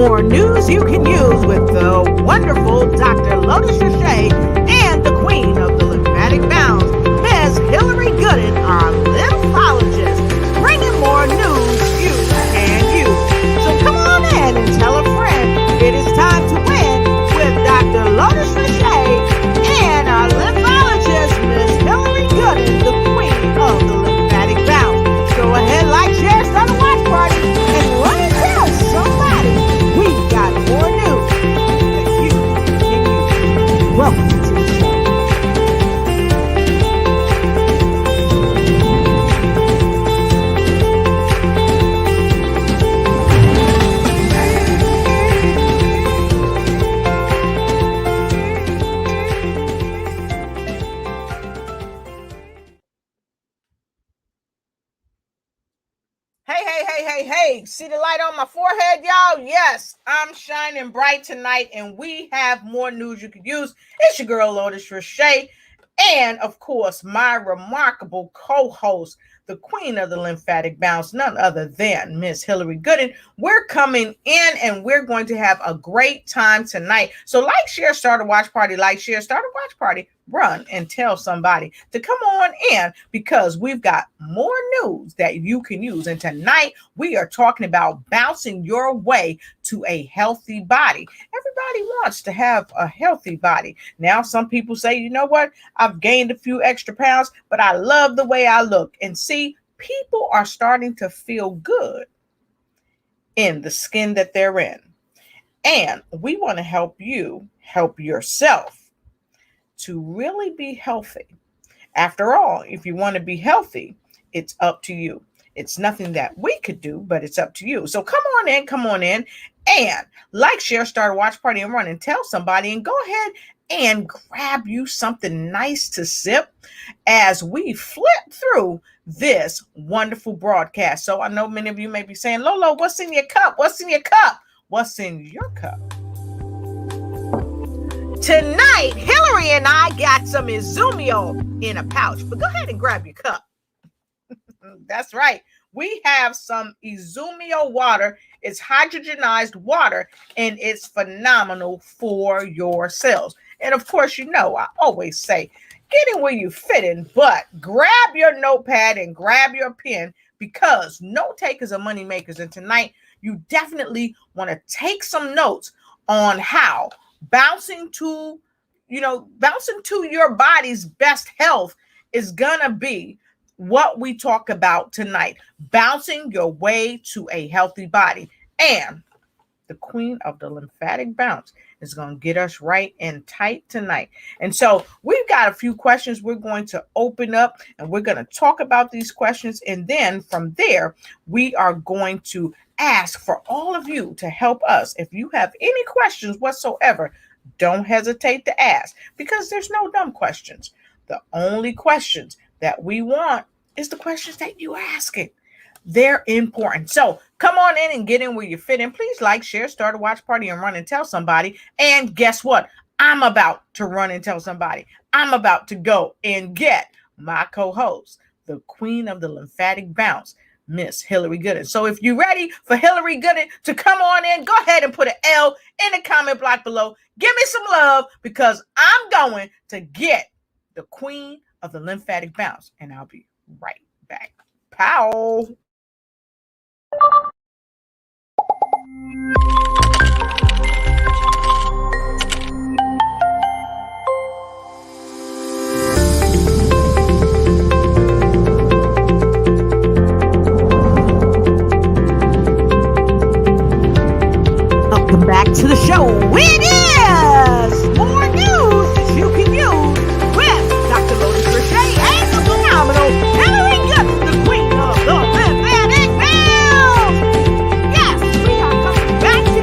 more news you can use with the wonderful Dr. Lotus Richey and the queen of the lymphatic bounds, Ms. Hillary Gooden, our lymphologist, bringing more news you can use. So come on in and tell a friend it is time to win with Dr. Lotus Richey and our lymphologist, Ms. Hillary Gooden, the queen of the lymphatic bounds. Go ahead, like, share, start a watch party, and run and tell somebody we've got more news that you can use. Welcome to the show. Hey, see the light on my forehead, y'all? Yes, I'm shining bright tonight, and we have more news you could use. It's your girl, Lotus Richey, and of course, my remarkable co-host, the queen of the lymphatic bounce, none other than Miss Hillary Gooden. We're coming in, and we're going to have a great time tonight. So like, share, start a watch party. Like, share, start a watch party. Run and tell somebody to come on in, because we've got more news that you can use. And tonight we are talking about bouncing your way to a healthy body. Everybody wants to have a healthy body. Now, some people say, you know what? I've gained a few extra pounds, but I love the way I look. And see, people are starting to feel good in the skin that they're in. And we want to help you help yourself to really be healthy. After all, if you want to be healthy, it's up to you. It's nothing that we could do, but it's up to you. So come on in, and like, share, start a watch party, and run and tell somebody, and go ahead and grab you something nice to sip as we flip through this wonderful broadcast. So I know many of you may be saying, Lolo, what's in your cup? What's in your cup? What's in your cup? Tonight, Hillary and I got some Izumio in a pouch, but go ahead and grab your cup. That's right. We have some Izumio water. It's hydrogenized water, and it's phenomenal for your cells. And of course, you know, I always say, get in where you fit in, but grab your notepad and grab your pen, because note takers are money makers. And tonight, you definitely want to take some notes on how bouncing to your body's best health is gonna be what we talk about tonight. Bouncing your way to a healthy body. And the queen of the lymphatic bounce is going to get us right and tight tonight. And so we've got a few questions we're going to open up, and we're going to talk about these questions. And then from there, we are going to ask for all of you to help us. If you have any questions whatsoever, don't hesitate to ask, because there's no dumb questions. The only questions that we want is the questions that you asking. They're important. So come on in and get in where you fit in. Please like, share, start a watch party, and run and tell somebody. And guess what? I'm about to run and tell somebody. I'm about to go and get my co-host, the queen of the lymphatic bounce, Miss Hillary Gooden. So if you're ready for Hillary Gooden to come on in, go ahead and put an L in the comment block below. Give me some love, because I'm going to get the queen of the lymphatic bounce, and I'll be right back. Pow! Welcome back to the show. It is more news that you can use with Dr. Lotus Richey and the phenomenal Hillary Gooden, the queen of the lymphatic bounce. Yes, we are coming back to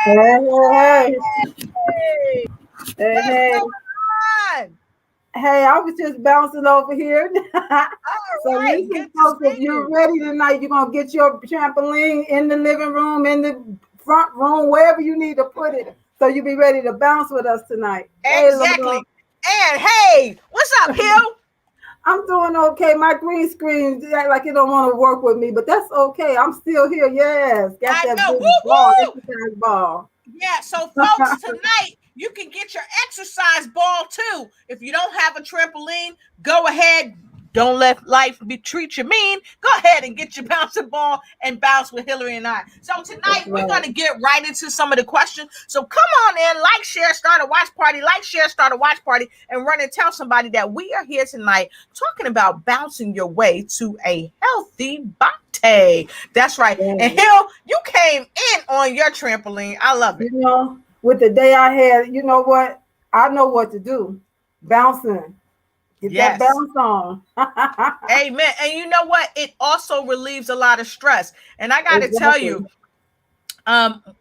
Hey, Hey, hey, what's hey, going on? hey, I was just bouncing over here. So All right, listen, good to folks, if see you're you. ready tonight, you're going to get your trampoline in the living room, in the front room, wherever you need to put it. So you'll be ready to bounce with us tonight. Hey, Lamar. Exactly. And hey, what's up, Hill? I'm doing okay. My green screen act like it don't want to work with me, but that's okay. I'm still here. Yes, got I that know. big Woo ball, woo. exercise ball. Yeah, so folks, tonight you can get your exercise ball too. If you don't have a trampoline, go ahead. Don't let life treat you mean. Go ahead and get your bouncing ball and bounce with Hillary and I. So That's tonight we're right. going to get right into some of the questions. So come on in, like, share, start a watch party, like, share, start a watch party, and run and tell somebody that we are here tonight talking about bouncing your way to a healthy body. That's right. And Yeah. Hill, you came in on your trampoline. I love it. With the day I had, you know what? I know what to do. Bouncing. Get that Yes. bounce on. Amen. And you know what? It also relieves a lot of stress. And I got to tell Exactly. you,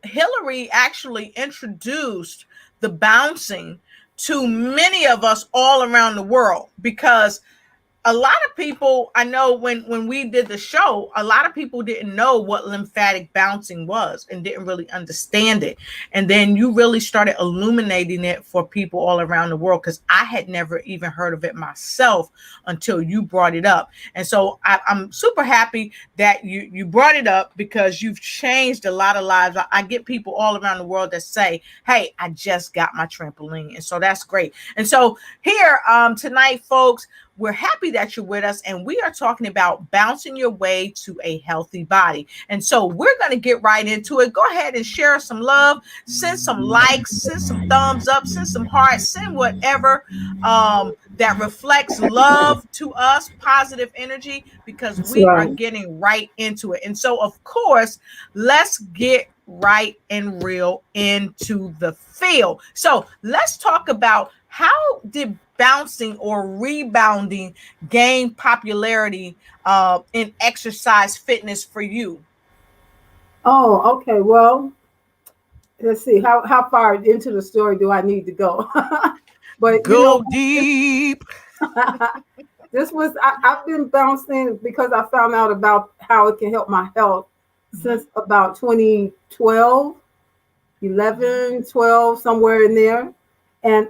Hillary actually introduced the bouncing to many of us all around the world because a lot of people, I know when we did the show, a lot of people didn't know what lymphatic bouncing was and didn't really understand it. And then you really started illuminating it for people all around the world because I had never even heard of it myself until you brought it up. And so I'm super happy that you brought it up because you've changed a lot of lives. I get people all around the world that say, hey, I just got my trampoline. And so that's great. And so here tonight, folks, we're happy that you're with us, and we are talking about bouncing your way to a healthy body. And so we're going to get right into it. Go ahead and share some love, send some likes, send some thumbs up, send some hearts, send whatever that reflects love to us, positive energy, because That's we are right. getting right into it. And so, of course, let's get right and real into the field. So let's talk about how did bouncing or rebounding gain popularity in exercise fitness for you? Oh, okay. Well, let's see. How far into the story do I need to go? But you know, Go deep. this was I've been bouncing because I found out about how it can help my health Mm-hmm. since about 2012, Mm-hmm. 11, 12, somewhere in there. And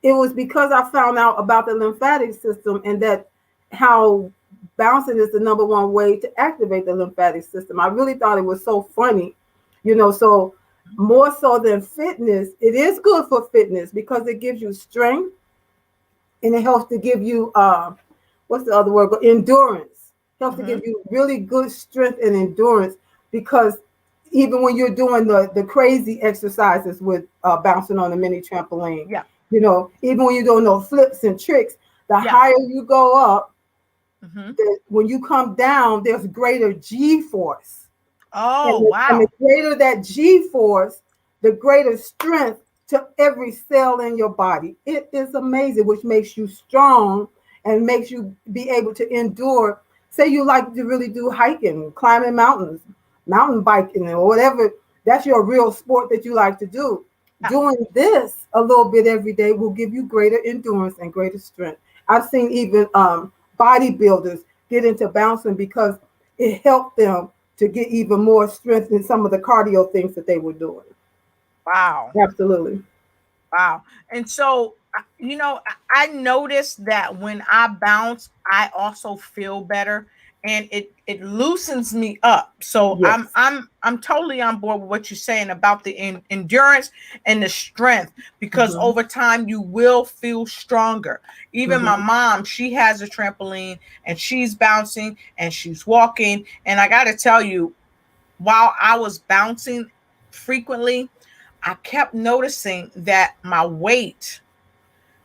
it was because I found out about the lymphatic system and that how bouncing is the number one way to activate the lymphatic system. I really thought it was so funny, so more so than fitness, it is good for fitness because it gives you strength and it helps to give you what's the other word? Endurance. Helps to Mm-hmm. give you really good strength and endurance because even when you're doing the crazy exercises with bouncing on a mini trampoline, Yeah. even when you're doing those flips and tricks, the Yeah. higher you go up, Mm-hmm. when you come down, there's greater G force. Oh, And the wow. greater that G force, the greater strength to every cell in your body. It is amazing, which makes you strong and makes you be able to endure. Say you like to really do hiking, climbing mountains, mountain biking, or whatever. That's your real sport that you like to do. Yeah. Doing this a little bit every day will give you greater endurance and greater strength. I've seen even bodybuilders get into bouncing because it helped them to get even more strength in some of the cardio things that they were doing. Wow. Absolutely. Wow. And so, I noticed that when I bounce, I also feel better and it loosens me up. So I'm Yes. I'm I'm totally on board with what you're saying about the endurance and the strength because Mm-hmm. over time you will feel stronger. Even my Mm-hmm. mom, she has a trampoline and she's bouncing and she's walking and I got to tell you, while I was bouncing frequently, I kept noticing that my weight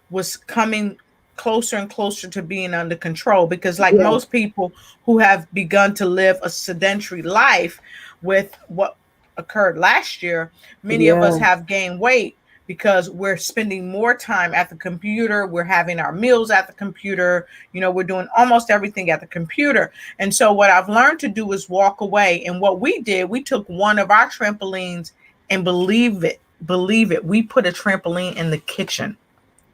was coming closer and closer to being under control because, like Yes. most people who have begun to live a sedentary life with what occurred last year, many of us Yes. have gained weight. because we're spending more time at the computer. We're having our meals at the computer. We're doing almost everything at the computer. And so what I've learned to do is walk away. And what we did, we took one of our trampolines, and believe it, we put a trampoline in the kitchen.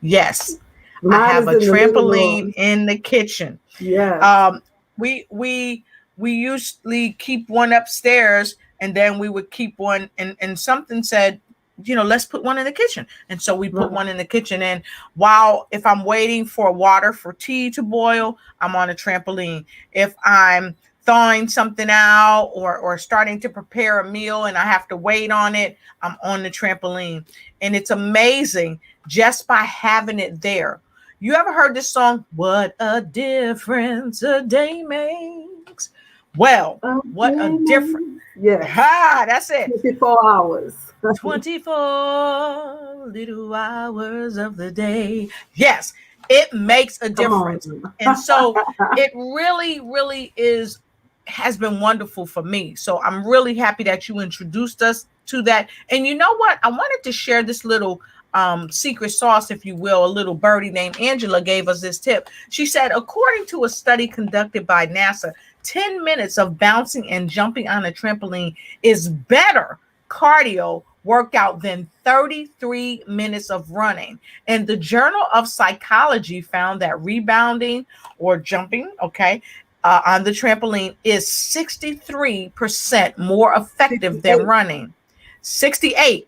Yes. I Mine have is a in the living trampoline room. in the kitchen. Yes. We usually keep one upstairs, and then we would keep one, and something said, let's put one in the kitchen. And so we put one in the kitchen. And if I'm waiting for water for tea to boil, I'm on a trampoline. If I'm thawing something out or starting to prepare a meal and I have to wait on it, I'm on the trampoline. And it's amazing just by having it there. You ever heard this song, What a Difference a Day Makes? Well, what a difference. Yes. That's it. 24 hours. 24 little hours of the day. Yes, it makes a difference. And so it really, really has been wonderful for me. So I'm really happy that you introduced us to that. And you know what? I wanted to share this little secret sauce, if you will. A little birdie named Angela gave us this tip. She said, according to a study conducted by NASA, 10 minutes of bouncing and jumping on a trampoline is better cardio workout than 33 minutes of running. And the Journal of Psychology found that rebounding or jumping, on the trampoline is 63% more effective than running. 68.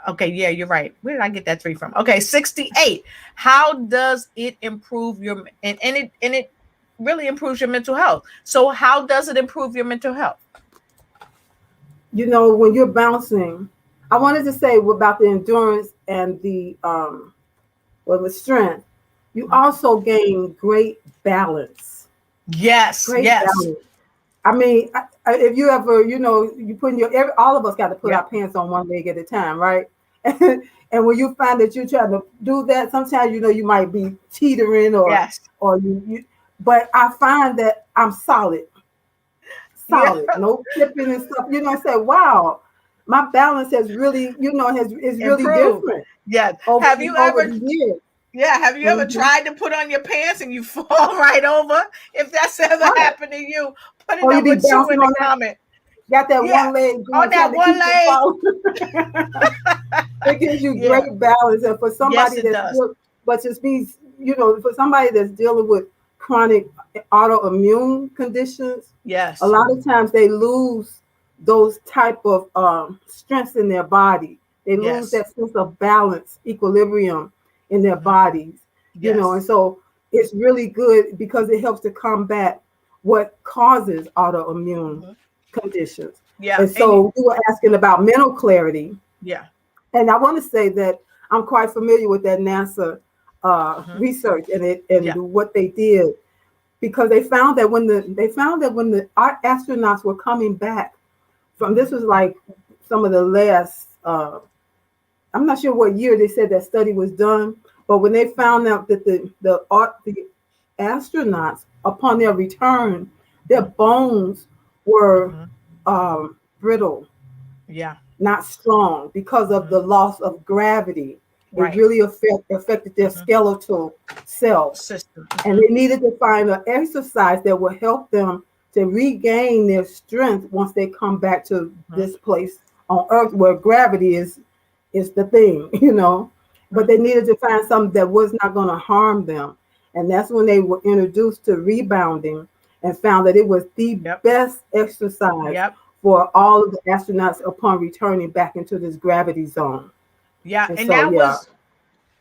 Okay, yeah, you're right. Where did I get that 3 from? Okay, 68. How does it improve your and it really improves your mental health? So how does it improve your mental health? When you're bouncing, I wanted to say about the endurance and the strength. You also gain great balance. Yes, balance. I mean, if you ever, you put in all of us got to put our pants on one leg at a time, right? And when you find that you're trying to do that, sometimes you might be teetering or you. But I find that I'm solid, no tipping and stuff. I say, wow, my balance has really, is really different. Yeah. Have you ever tried to put on your pants and you fall right over? If that's ever happened to you, put it number 2 in the comment. Got that one leg on that one leg. It gives you great balance, and for somebody for somebody that's dealing with chronic autoimmune conditions, a lot of times they lose those type of strengths in their body. They lose that sense of balance, equilibrium in their bodies, and so it's really good because it helps to combat what causes autoimmune conditions. And so you were asking about mental clarity. And I want to say that I'm quite familiar with that NASA research and what they did, because they found that when the astronauts were coming back from, this was like some of the last, I'm not sure what year they said that study was done, but when they found out that the astronauts, upon their return, their bones were brittle, not strong, because of the loss of gravity. It really affected their skeletal cells. And they needed to find an exercise that would help them to regain their strength once they come back to this place on Earth where gravity is the thing, But they needed to find something that was not going to harm them. And that's when they were introduced to rebounding and found that it was the best exercise for all of the astronauts upon returning back into this gravity zone. And there was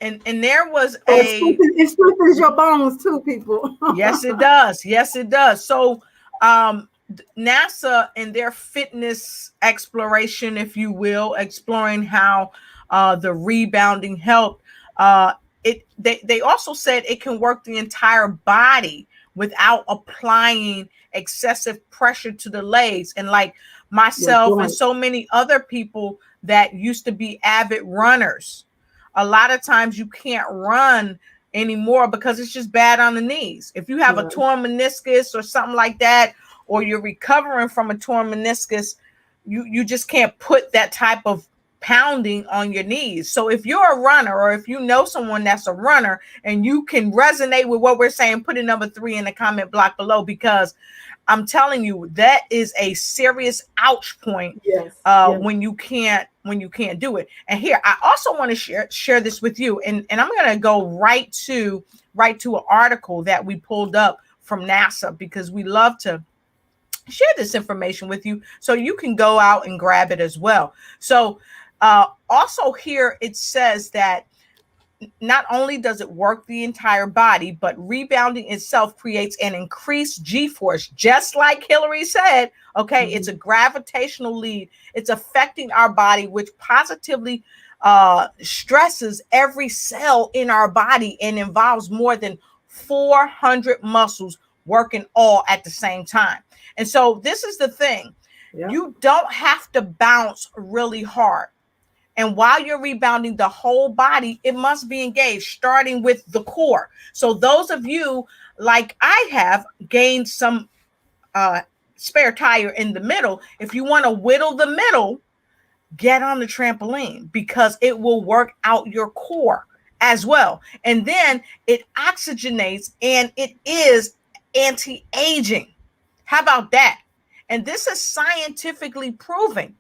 it strengthens your bones too, people. Yes, it does. So NASA, in their fitness exploration, if you will, exploring how the rebounding helped, they also said it can work the entire body without applying excessive pressure to the legs. And like myself and so many other people that used to be avid runners, a lot of times you can't run anymore because it's just bad on the knees. If you have a torn meniscus or something like that, or you're recovering from a torn meniscus, you just can't put that type of pounding on your knees. So if you're a runner, or if you know someone that's a runner and you can resonate with what we're saying, put a number 3 in the comment block below, because I'm telling you, that is a serious ouch point. Yes. When you can't do it. And here, I also want to share this with you. And I'm going to go right to an article that we pulled up from NASA, because we love to share this information with you so you can go out and grab it as well. So also here it says that not only does it work the entire body, but rebounding itself creates an increased G-force, just like Hillary said. Okay, it's a gravitational lead. It's affecting our body, which positively stresses every cell in our body and involves more than 400 muscles working all at the same time. And so this is the thing. Yeah. You don't have to bounce really hard. And while you're rebounding the whole body, it must be engaged, starting with the core. So those of you, like I have, gained some spare tire in the middle, if you want to whittle the middle, get on the trampoline, because it will work out your core as well. And then it oxygenates, and it is anti-aging. How about that? And this is scientifically proven.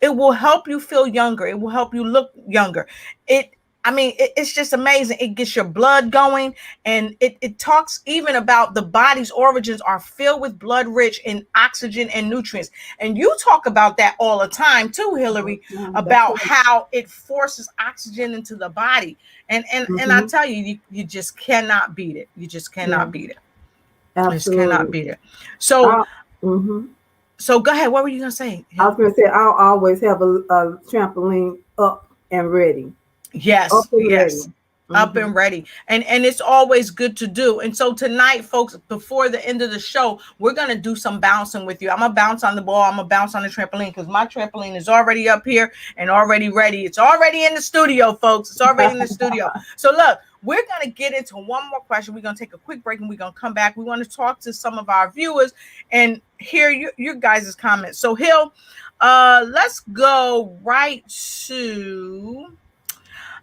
It will help you feel younger. It will help you look younger. It's just amazing. It gets your blood going, and it talks even about the body's origins are filled with blood rich in oxygen and nutrients. And you talk about that all the time too, Hillary, about how it forces oxygen into the body. And I tell you, you just cannot beat it. You just cannot beat it. Absolutely. Just cannot beat it. So So go ahead. What were you going to say? I was going to say, I'll always have a trampoline up and ready. Yes. Up and ready. And it's always good to do. And so tonight, folks, before the end of the show, we're going to do some bouncing with you. I'm going to bounce on the ball. I'm going to bounce on the trampoline, because my trampoline is already up here and already ready. It's already in the studio, folks. It's already in the studio. So look, we're going to get into one more question. We're going to take a quick break, and we're going to come back. We want to talk to some of our viewers and hear your guys' comments. So Hill, let's go right to...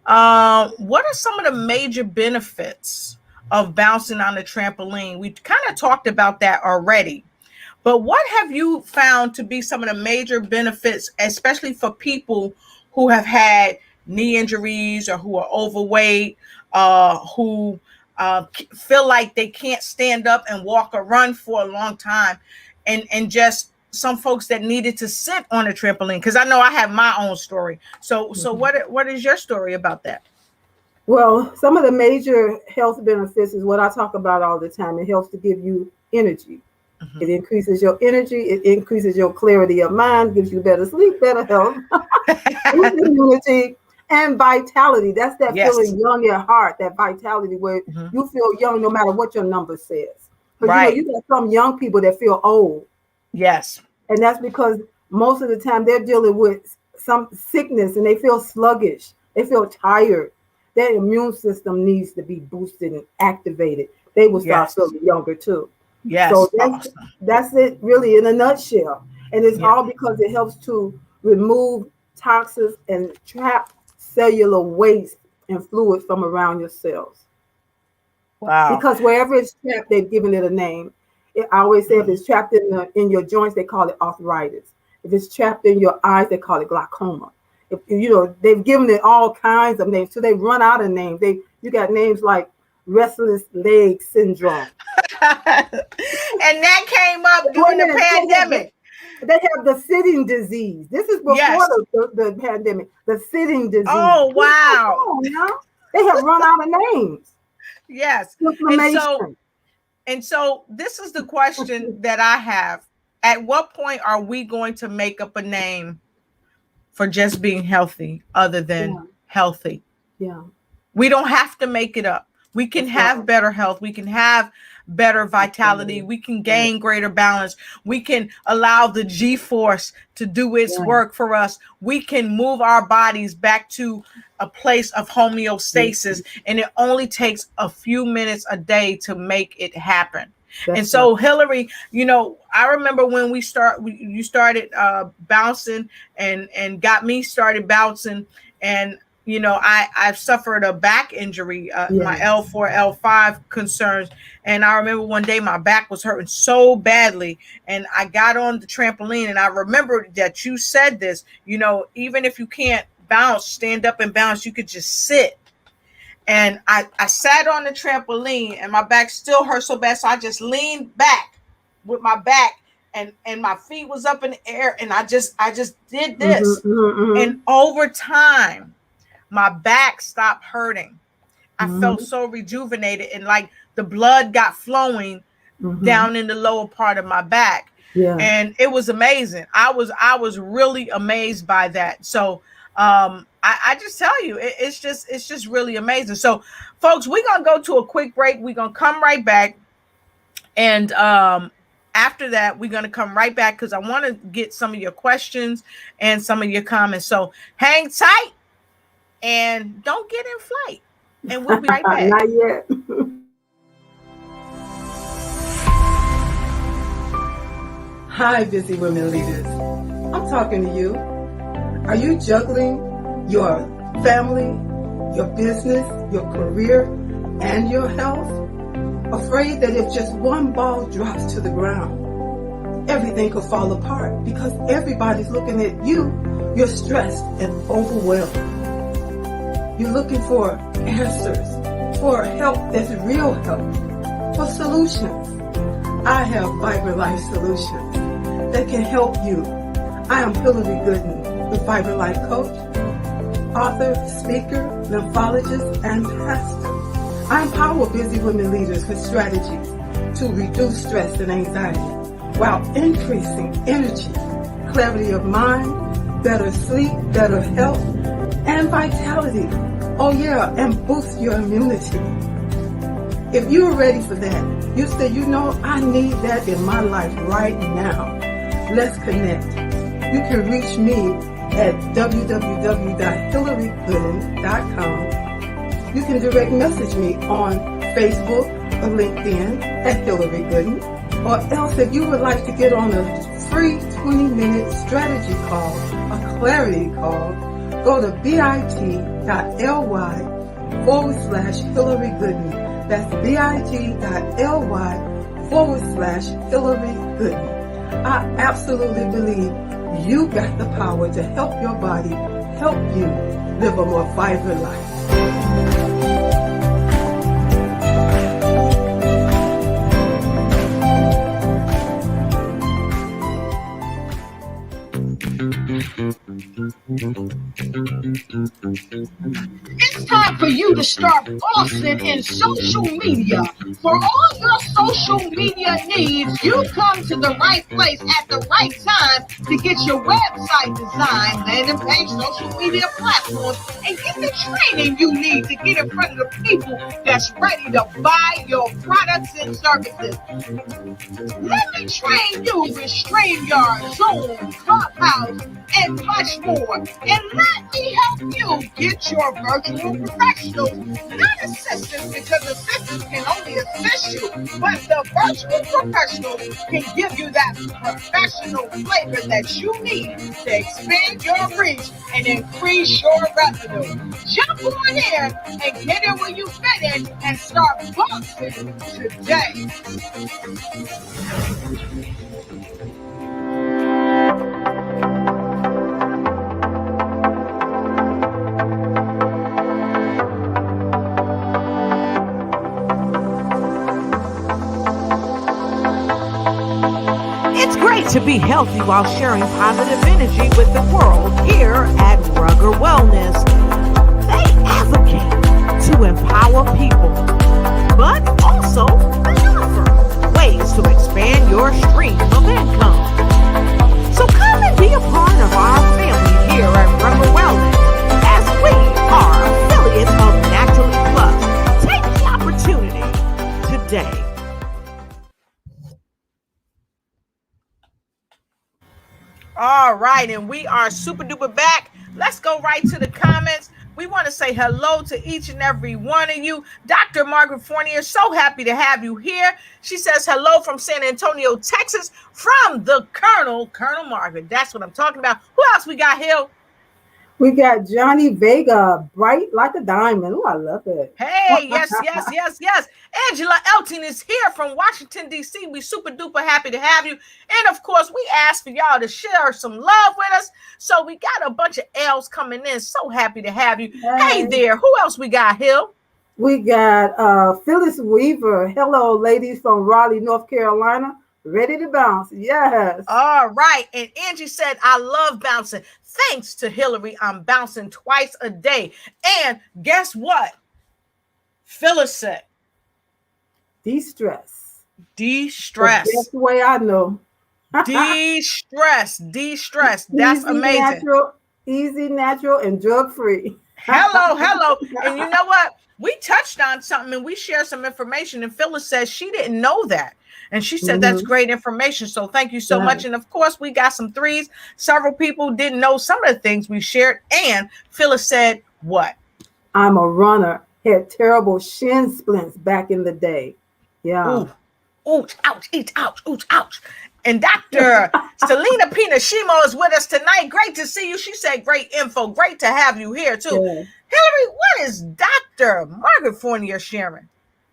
what are some of the major benefits of bouncing on the trampoline? We kind of talked about that already, but what have you found to be some of the major benefits, especially for people who have had knee injuries or who are overweight, who feel like they can't stand up and walk or run for a long time, and just some folks that needed to sit on a trampoline? Because I know I have my own story. So what is your story about that? Well, some of the major health benefits is what I talk about all the time. It helps to give you energy. It increases your energy. It increases your clarity of mind, gives you better sleep, better health, immunity, and vitality. That's that feeling young at heart, that vitality where you feel young no matter what your number says. Right. You got some young people that feel old. Yes. And that's because most of the time they're dealing with some sickness and they feel sluggish. They feel tired. Their immune system needs to be boosted and activated. They will start feeling younger too. Yes. So that's it really in a nutshell. And it's all because it helps to remove toxins and trap cellular waste and fluids from around your cells. Wow. Because wherever it's trapped, they've given it a name. I always say if it's trapped in your joints, they call it arthritis. If it's trapped in your eyes, they call it glaucoma. If they've given it all kinds of names, so they run out of names. You got names like restless leg syndrome. And that came up during the pandemic. They have the sitting disease. This is before the pandemic. The sitting disease. Oh, wow. They have run out of names. Yes. And so this is the question that I have. At what point are we going to make up a name for just being healthy other than healthy? Yeah. We don't have to make it up. We can have better health. We can have better vitality. We can gain greater balance. We can allow the G-force to do its work for us. We can move our bodies back to a place of homeostasis, and it only takes a few minutes a day to make it happen. And so, Hillary, I remember when you started bouncing and got me started bouncing, and I've suffered a back injury, my L4, L5 concerns. And I remember one day my back was hurting so badly, and I got on the trampoline, and I remember that you said this, even if you can't bounce, stand up and bounce, you could just sit. And I sat on the trampoline, and my back still hurt so bad. So I just leaned back with my back, and my feet was up in the air. And I just did this. And over time, my back stopped hurting. I felt so rejuvenated, and like the blood got flowing down in the lower part of my back. Yeah. And it was amazing. I was really amazed by that. So I just tell you, it's just really amazing. So folks, we're going to go to a quick break. We're going to come right back. And after that, we're going to come right back because I want to get some of your questions and some of your comments. So hang tight and don't get in flight. And we'll be right back. Not yet. Hi, busy women leaders. I'm talking to you. Are you juggling your family, your business, your career, and your health? Afraid that if just one ball drops to the ground, everything could fall apart because everybody's looking at you. You're stressed and overwhelmed. You're looking for answers, for help that's real help, for solutions. I have Vibrant Life Solutions that can help you. I am Hillary Gooden, the Vibrant Life Coach, author, speaker, lymphologist, and pastor. I empower busy women leaders with strategies to reduce stress and anxiety while increasing energy, clarity of mind, better sleep, better health, and vitality. Oh yeah, and boost your immunity. If you're ready for that, you say, I need that in my life right now. Let's connect. You can reach me at www.hillarygooden.com. You can direct message me on Facebook or LinkedIn at Hillary Gooden. Or else if you would like to get on a free 20-minute strategy call, a clarity call, go to bit.ly/Hillary Gooden. That's bit.ly/Hillary Gooden. I absolutely believe you got the power to help your body, help you live a more vibrant life. It's time for you to start bossing in social media. For all your social media needs, you come to the right place at the right time to get your website designed, landing page, social media platforms, and get the training you need to get in front of the people that's ready to buy your products and services. Let me train you with StreamYard, Zoom, Clubhouse, and much more. And let me help you get your virtual professionals, not assistants, because assistants can only assist you, but the virtual professionals can give you that professional flavor that you need to expand your reach and increase your revenue. Jump on in and get in where you fit in and start boxing today. It's great to be healthy while sharing positive energy with the world here at Ruger Wellness. They advocate to empower people, but also they offer ways to expand your stream of income. So come and be a part of our family here at Ruger Wellness, as we are affiliates of Naturally Plus. Take the opportunity today. All right, and we are super duper back. Let's go right to the comments. We want to say hello to each and every one of you. Dr. Margaret Fournier, so happy to have you here. She says hello from San Antonio, Texas, from the Colonel Margaret. That's what I'm talking about. Who else we got, Hill? We got Johnny Vega, bright like a diamond. Oh, I love it. Hey, yes. Angela Elton is here from Washington, D.C. We super duper happy to have you. And of course, we asked for y'all to share some love with us. So we got a bunch of L's coming in. So happy to have you. Hey there. Who else we got, Hill? We got Phyllis Weaver. Hello, ladies from Raleigh, North Carolina. Ready to bounce. Yes. All right. And Angie said, I love bouncing. Thanks to Hillary, I'm bouncing twice a day. And guess what? Phyllis said, de-stress. De-stress. That's the way I know. De-stress. That's amazing. Easy, natural, and drug-free. Hello. And you know what? We touched on something and we shared some information. And Phyllis says she didn't know that. And she said, that's great information. So thank you so much. And of course, we got some threes. Several people didn't know some of the things we shared. And Phyllis said, what? I'm a runner. Had terrible shin splints back in the day. Yeah. Ooh, ouch. And Dr. Selena Pinashimo is with us tonight. Great to see you. She said, great info. Great to have you here, too. Yeah. Hillary, what is Dr. Margaret Fournier sharing?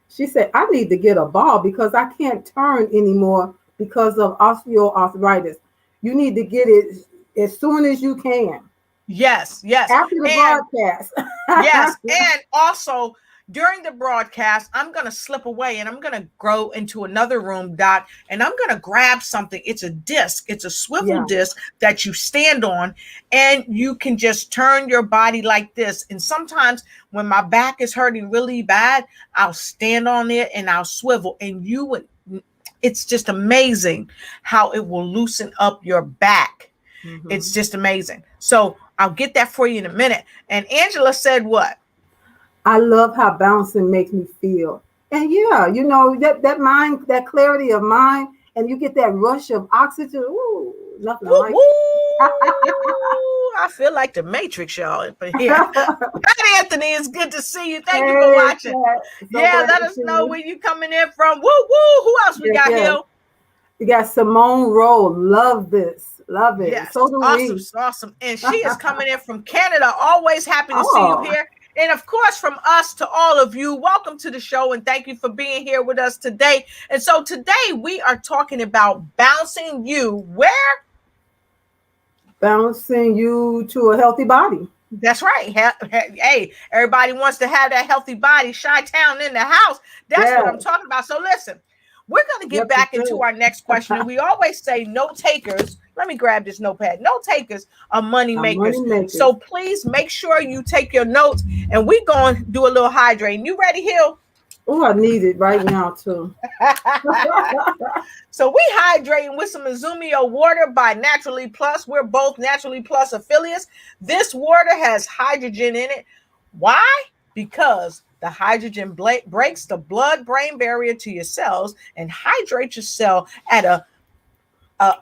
She said, I need to get a ball because I can't turn anymore because of osteoarthritis. You need to get it as soon as you can. Yes. After the broadcast. Yes. And also during the broadcast, I'm going to slip away and I'm going to go into another room, Doc, and I'm going to grab something. It's a disc. It's a swivel disc that you stand on and you can just turn your body like this. And sometimes when my back is hurting really bad, I'll stand on it and I'll swivel and it's just amazing how it will loosen up your back. Mm-hmm. It's just amazing. So I'll get that for you in a minute. And Angela said what? I love how bouncing makes me feel. And that mind, that clarity of mind, and you get that rush of oxygen. Ooh, nothing like I feel like the Matrix, y'all. But here. Hi, Anthony. It's good to see you. Thank you for watching. Let us know where you coming in from. Woo. Who else we got here? We got Simone Rowe. Love this. Love it. Yes. So do we. Awesome. And she is coming in from Canada. Always happy to see you here. And of course, from us to all of you, welcome to the show and thank you for being here with us today. And so today we are talking about bouncing you where? Bouncing you to a healthy body. That's right. Hey, everybody wants to have that healthy body. Chi-Town in the house. That's what I'm talking about. So listen, we're going to get back into our next question. And we always say no takers. Let me grab this notepad. No takers are money makers. So please make sure you take your notes and we're going to do a little hydrating. You ready, Hill? Oh, I need it right now, too. So we hydrating with some Izumio water by Naturally Plus. We're both Naturally Plus affiliates. This water has hydrogen in it. Why? Because the hydrogen breaks the blood-brain barrier to your cells and hydrates your cell at a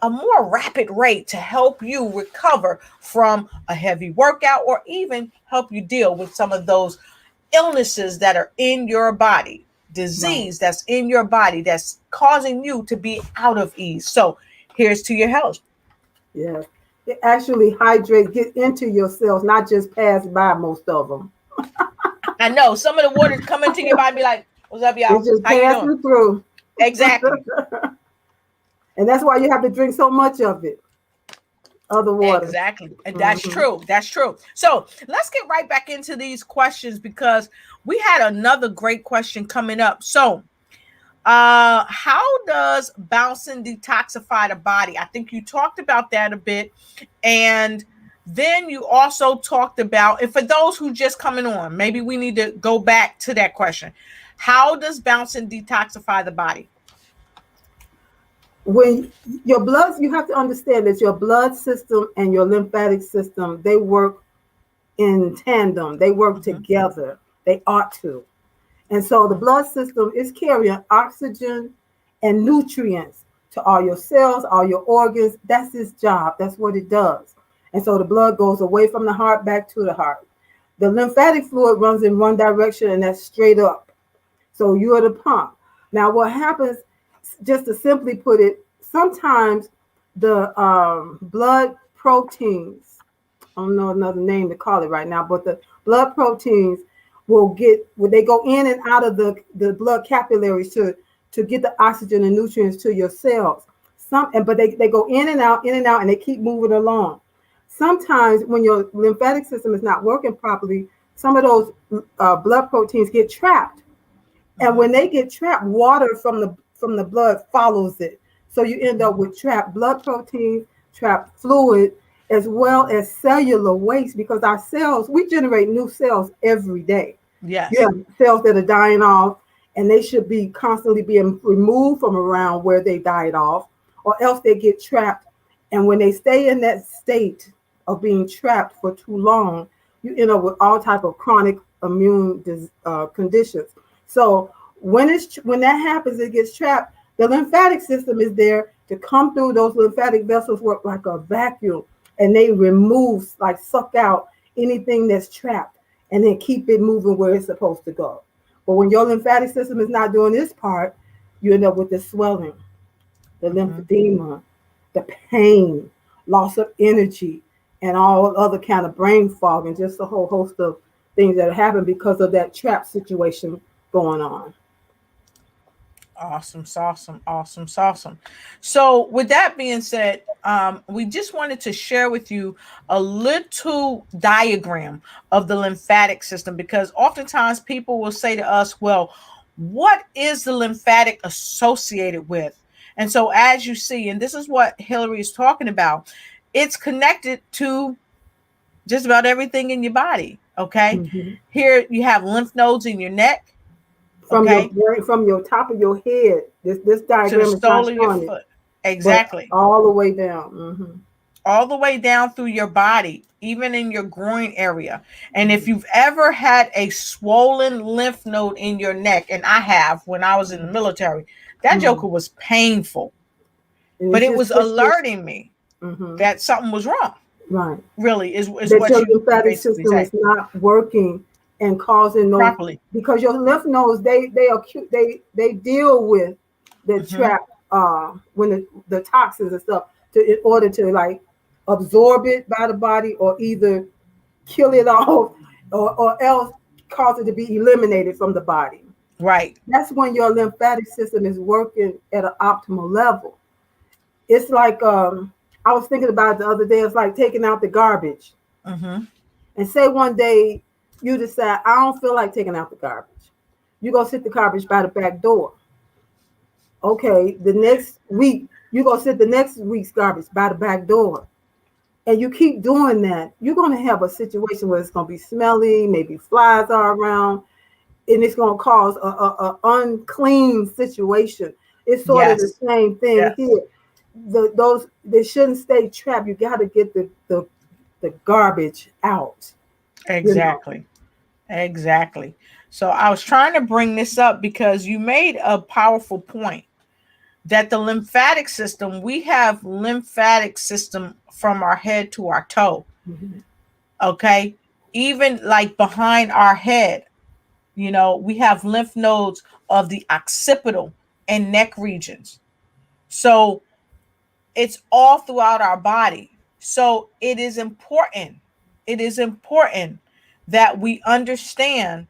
more rapid rate to help you recover from a heavy workout or even help you deal with some of those illnesses that are in your body, disease that's in your body that's causing you to be out of ease. So here's to your health. Yeah, it actually hydrates, get into your cells, not just pass by most of them. I know some of the water come into your body and be like, what's up, y'all? It's just passing through. Exactly. And that's why you have to drink so much of it. Other water. Exactly. And that's true. That's true. So let's get right back into these questions because we had another great question coming up. So how does bouncing detoxify the body? I think you talked about that a bit. And then you also talked about, and for those who just coming on, maybe we need to go back to that question. How does bouncing detoxify the body? When your blood, you have to understand that your blood system and your lymphatic system, they work in tandem. They work together. They ought to. And so the blood system is carrying oxygen and nutrients to all your cells, all your organs. That's its job. That's what it does. And so the blood goes away from the heart back to the heart. The lymphatic fluid runs in one direction, and that's straight up. So you're the pump. Now, what happens, just to simply put it, sometimes the blood proteins, I don't know another name to call it right now, but the blood proteins when they go in and out of the blood capillaries to get the oxygen and nutrients to your cells. But they go in and out, and they keep moving along. Sometimes when your lymphatic system is not working properly, some of those blood proteins get trapped. And when they get trapped, water from the blood follows it. So you end up with trapped blood proteins, trapped fluid, as well as cellular waste, because our cells, we generate new cells every day. Yes. You have cells that are dying off, and they should be constantly being removed from around where they died off, or else they get trapped. And when they stay in that state of being trapped for too long, you end up with all type of chronic immune conditions. So when that happens, it gets trapped. The lymphatic system is there to come through. Those lymphatic vessels work like a vacuum, and they remove, like suck out anything that's trapped, and then keep it moving where it's supposed to go. But when your lymphatic system is not doing this part, you end up with the swelling, the lymphedema, the pain, loss of energy, and all other kind of brain fog, and just a whole host of things that happen because of that trap situation going on. Awesome. So with that being said, we just wanted to share with you a little diagram of the lymphatic system, because oftentimes people will say to us, well, what is the lymphatic associated with? And so as you see, and this is what Hillary is talking about, it's connected to just about everything in your body. Okay. Mm-hmm. Here you have lymph nodes in your neck. From your top of your head. This diagram to the is not sole of your showing foot. it, Exactly. all the way down. Mm-hmm. All the way down through your body, even in your groin area. And if you've ever had a swollen lymph node in your neck, and I have when I was in the military, that joker was painful. But it was alerting me that something was wrong. Right. Really is that what your you lymphatic system say. is not working and causing those properly, because your lymph nodes they deal with the trap when the toxins and stuff in order to like absorb it by the body, or either kill it off, or else cause it to be eliminated from the body. Right. That's when your lymphatic system is working at an optimal level. It's like I was thinking about it the other day. It's like taking out the garbage. And say one day you decide, I don't feel like taking out the garbage. You go sit the garbage by the back door. Okay, the next week, you go sit the next week's garbage by the back door. And you keep doing that, you're going to have a situation where it's going to be smelly, maybe flies are around, and it's going to cause a unclean situation. It's sort of the same thing here. Those they shouldn't stay trapped. You got to get the garbage out. Exactly. Exactly. So I was trying to bring this up because you made a powerful point that the lymphatic system, we have lymphatic system from our head to our toe. Okay. Even like behind our head, we have lymph nodes of the occipital and neck regions. So it's all throughout our body. So it is important that we understand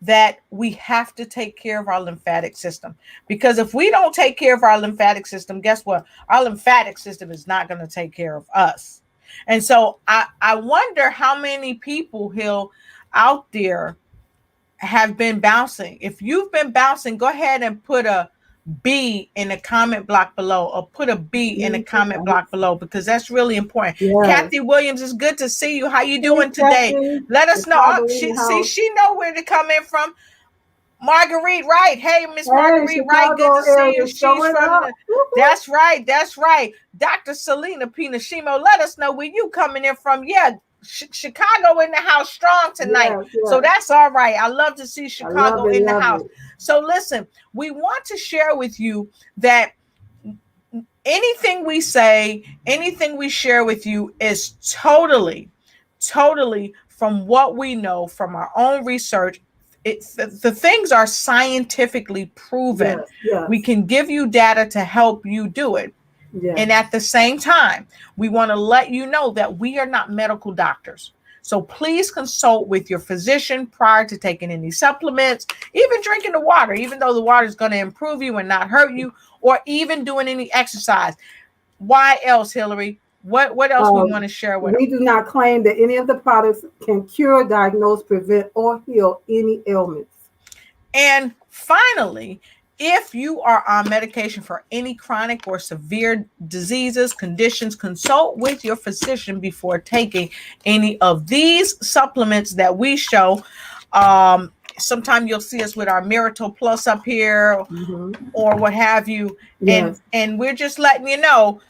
that we have to take care of our lymphatic system, because if we don't take care of our lymphatic system, guess what? Our lymphatic system is not going to take care of us. And so I wonder how many people out there have been bouncing. If you've been bouncing, go ahead and put a B in the comment block below, or put a B in the comment block below, because that's really important. Kathy Williams, it's good to see you. How you doing today? Let us know. She know where to come in from. Marguerite Wright. Hey, Miss Marguerite Wright. Good to see you. She's from that's right. Dr. Selena Pinashimo. Let us know where you coming in from. Yeah. Chicago in the house strong tonight. So that's all right. I love to see Chicago in the house. So listen, we want to share with you that anything we say, anything we share with you is totally from what we know from our own research. The things are scientifically proven. Yes. We can give you data to help you do it. Yes. And at the same time, we want to let you know that we are not medical doctors. So please consult with your physician prior to taking any supplements, even drinking the water, even though the water is going to improve you and not hurt you, or even doing any exercise. Why else, Hillary? What else we want to share with We them? do not claim that any of the products can cure, diagnose, prevent, or heal any ailments. And finally, if you are on medication for any chronic or severe diseases, conditions, consult with your physician before taking any of these supplements that we show. Sometimes you'll see us with our Miracle Plus up here, or what have you. Yes. And we're just letting you know.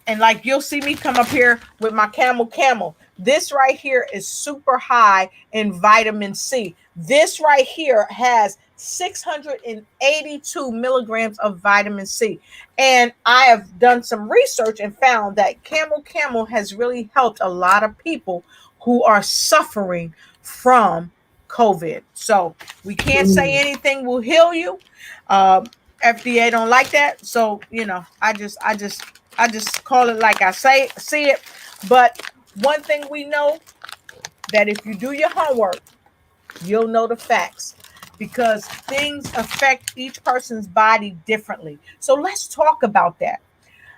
And like you'll see me come up here with my camel. This right here is super high in vitamin C. This right here has 682 milligrams of vitamin C. And I have done some research and found that camel has really helped a lot of people who are suffering from COVID. So we can't say anything will heal you. FDA don't like that. So, I just call it like I see it. But one thing we know, that if you do your homework, you'll know the facts, because things affect each person's body differently. So let's talk about that.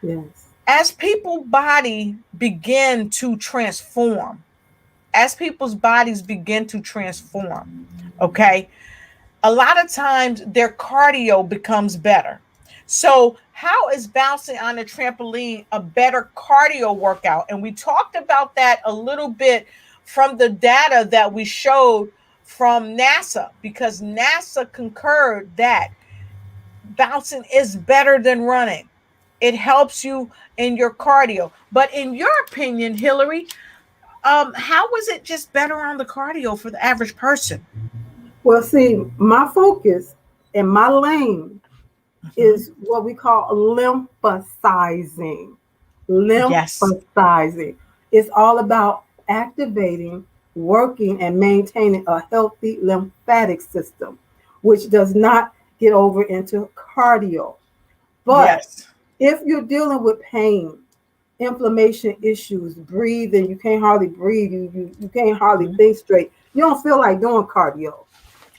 Yes. As people's body begin to transform, okay, a lot of times their cardio becomes better. So how is bouncing on a trampoline a better cardio workout? And we talked about that a little bit from the data that we showed from NASA, because NASA concurred that bouncing is better than running. It helps you in your cardio. But in your opinion, Hillary, how was it just better on the cardio for the average person? Well, see, my focus and my lane is what we call lymphasizing. Yes. It's all about activating, working, and maintaining a healthy lymphatic system, which does not get over into cardio. But Yes. if you're dealing with pain, inflammation issues, breathing, you can't hardly breathe, you can't hardly think straight, you don't feel like doing cardio.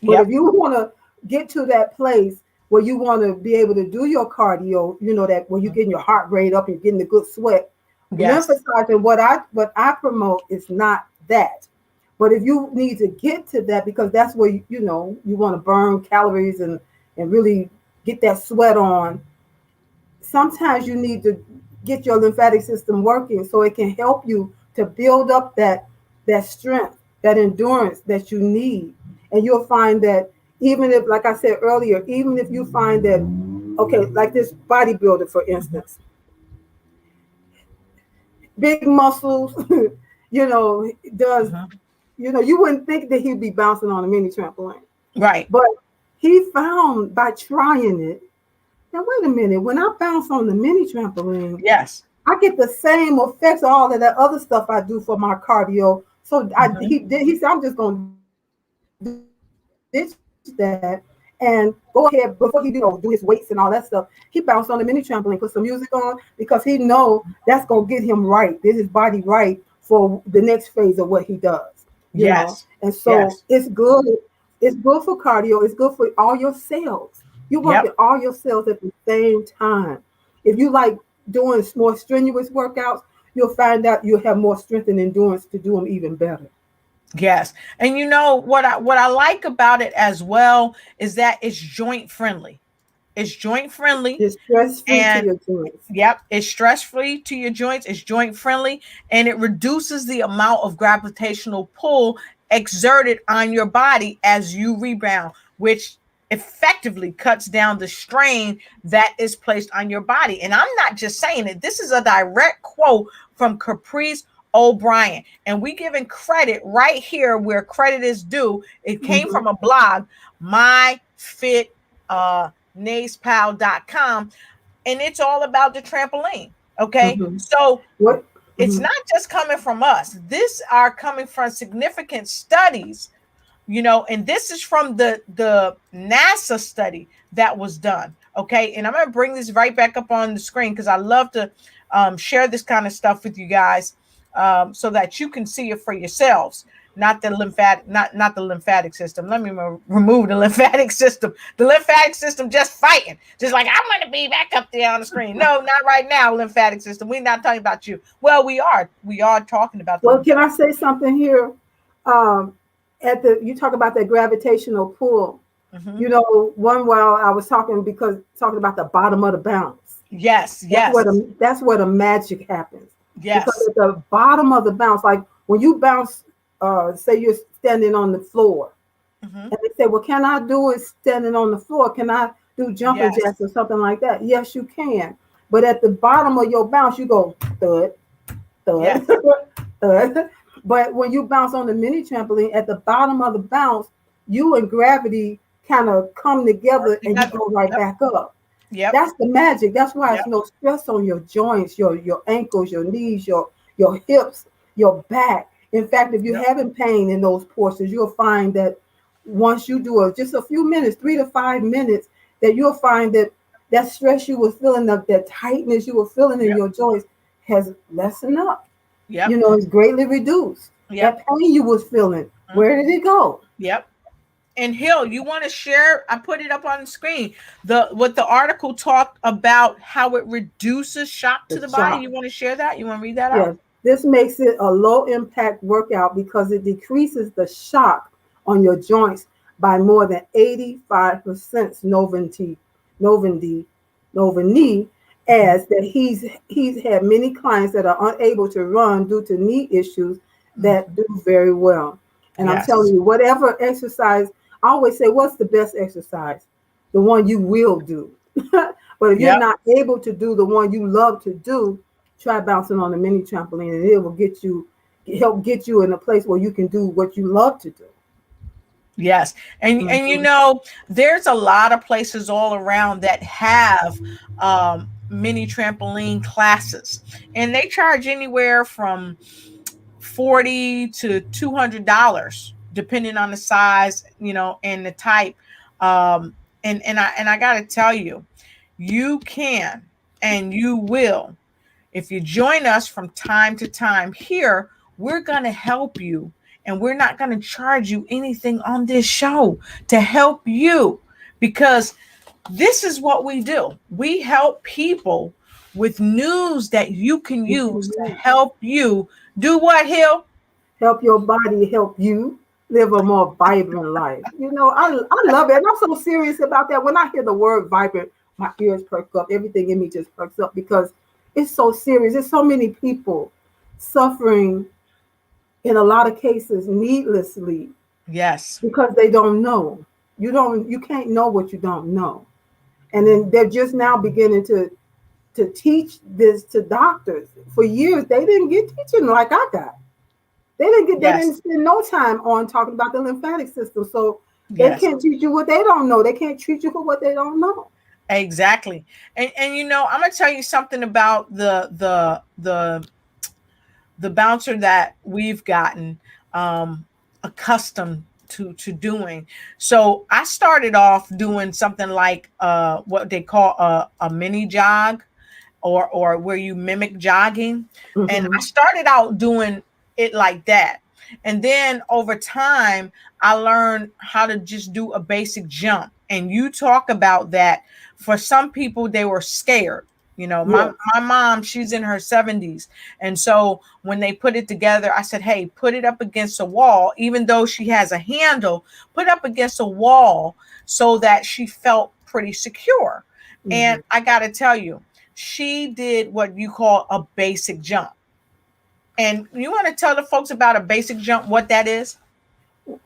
But if you want to get to that place where you want to be able to do your cardio, that where you're getting your heart rate up and getting the good sweat, emphasizing what I promote is not that. But if you need to get to that, because that's where you want to burn calories and really get that sweat on, sometimes you need to get your lymphatic system working so it can help you to build up that strength, that endurance that you need. And you'll find that even if, like I said earlier, even if you find that, okay, like this bodybuilder, for instance, big muscles, does, you wouldn't think that he'd be bouncing on a mini trampoline. Right. But he found by trying it, now wait a minute, when I bounce on the mini trampoline, yes, I get the same effects, all of that other stuff I do for my cardio. So he said, I'm just going to ditch that and go ahead before he do his weights and all that stuff. He bounced on the mini trampoline, put some music on, because he know that's going to get him right, get his body right for the next phase of what he does. You know? And so it's good. It's good for cardio. It's good for all your cells. You work with all your cells at the same time. If you like doing more strenuous workouts, you'll find out you'll have more strength and endurance to do them even better. Yes. And what I like about it as well is that it's joint friendly. It's joint friendly. It's stress-free to your joints. Yep. It's stress-free to your joints. It's joint friendly, and it reduces the amount of gravitational pull exerted on your body as you rebound, which effectively cuts down the strain that is placed on your body. And I'm not just saying it. This is a direct quote from Caprice O'Brien, and we giving credit right here where credit is due. It came from a blog, myfitnaispal.com. and it's all about the trampoline. Okay, Mm-hmm. so What? it's Mm-hmm. not just coming from us. This are coming from significant studies, and this is from the NASA study that was done. Okay, and I'm going to bring this right back up on the screen because I love to share this kind of stuff with you guys, so that you can see it for yourselves. Not the lymphatic, not the lymphatic system. Let me remove the lymphatic system. The lymphatic system just fighting, just like I want to be back up there on the screen. No, not right now, lymphatic system. We're not talking about you. Well, we are talking about the Well, can lymphatic. I say something here? Um, you talk about that gravitational pull. Mm-hmm. You know, one while I was talking about the bottom of the bounce. Yes, That's where yes, the magic happens. Because yes. at the bottom of the bounce, like when you bounce, say you're standing on the floor, Mm-hmm. and they say, "Well, can I do it standing on the floor? Can I do jumping Yes. jacks or something like that?" Yes, you can. But at the bottom of your bounce, you go thud, thud, Yes. thud. But when you bounce on the mini trampoline, at the bottom of the bounce, you and gravity kind of come Work together and you together. go right Yep. back up. Yep. That's the magic. That's why it's Yep. no stress on your joints, your ankles, your knees, your hips, your back. In fact, if you're Yep. having pain in those portions, you'll find that once you do it, just a few minutes, 3 to 5 minutes, that you'll find that that stress you were feeling, that tightness you were feeling in Yep. your joints has lessened up. Yep. It's greatly reduced. Yep. That pain you was feeling, Mhm. where did it go? Yep. And Hill, you want to share? I put it up on the screen. What the article talked about, how it reduces shock The to the body. shock. You want to share that? You want to read that out? Yes, this makes it a low impact workout because it decreases the shock on your joints by more than 85%. Novendi, Novini Mhm. adds that he's had many clients that are unable to run due to knee issues that Mhm. do very well. And I'm Yes. telling you, whatever exercise, I always say, what's the best exercise? The one you will do. But if you're Yep. not able to do the one you love to do, try bouncing on a mini trampoline, and it will help get you in a place where you can do what you love to do. Yes. And Mhm. there's a lot of places all around that have mini trampoline classes, and they charge anywhere from 40 to $200 depending on the size, and the type. And I got to tell you, you can and you will, if you join us from time to time here, we're going to help you, and we're not going to charge you anything on this show to help you, because this is what we do. We help people with news that you can You use can to use. help you do what, Hill? Help your body help you live a more vibrant life. I love it. And I'm so serious about that. When I hear the word vibrant, my ears perk up. Everything in me just perks up because it's so serious. There's so many people suffering in a lot of cases needlessly Yes. because they don't know. You can't know what you don't know. And then they're just now beginning to teach this to doctors. For years they didn't get teaching like I got. They didn't Yes. spend no time on talking about the lymphatic system. So they Yes. can't teach you what they don't know. They can't treat you for what they don't know. Exactly. And I'm gonna tell you something about the bouncer that we've gotten accustomed to doing. So I started off doing something like what they call a mini jog, or where you mimic jogging. And I Mm-hmm. started out doing it like that. And then over time, I learned how to just do a basic jump. And you talk about that. For some people, they were scared. My Yes. my mom, she's in her 70s. And so when they put it together, I said, hey, put it up against a wall, even though she has a handle, put up against a wall so that she felt pretty secure. Mm-hmm. And I got to tell you, she did what you call a basic jump. And you want to tell the folks about a basic jump, what that is?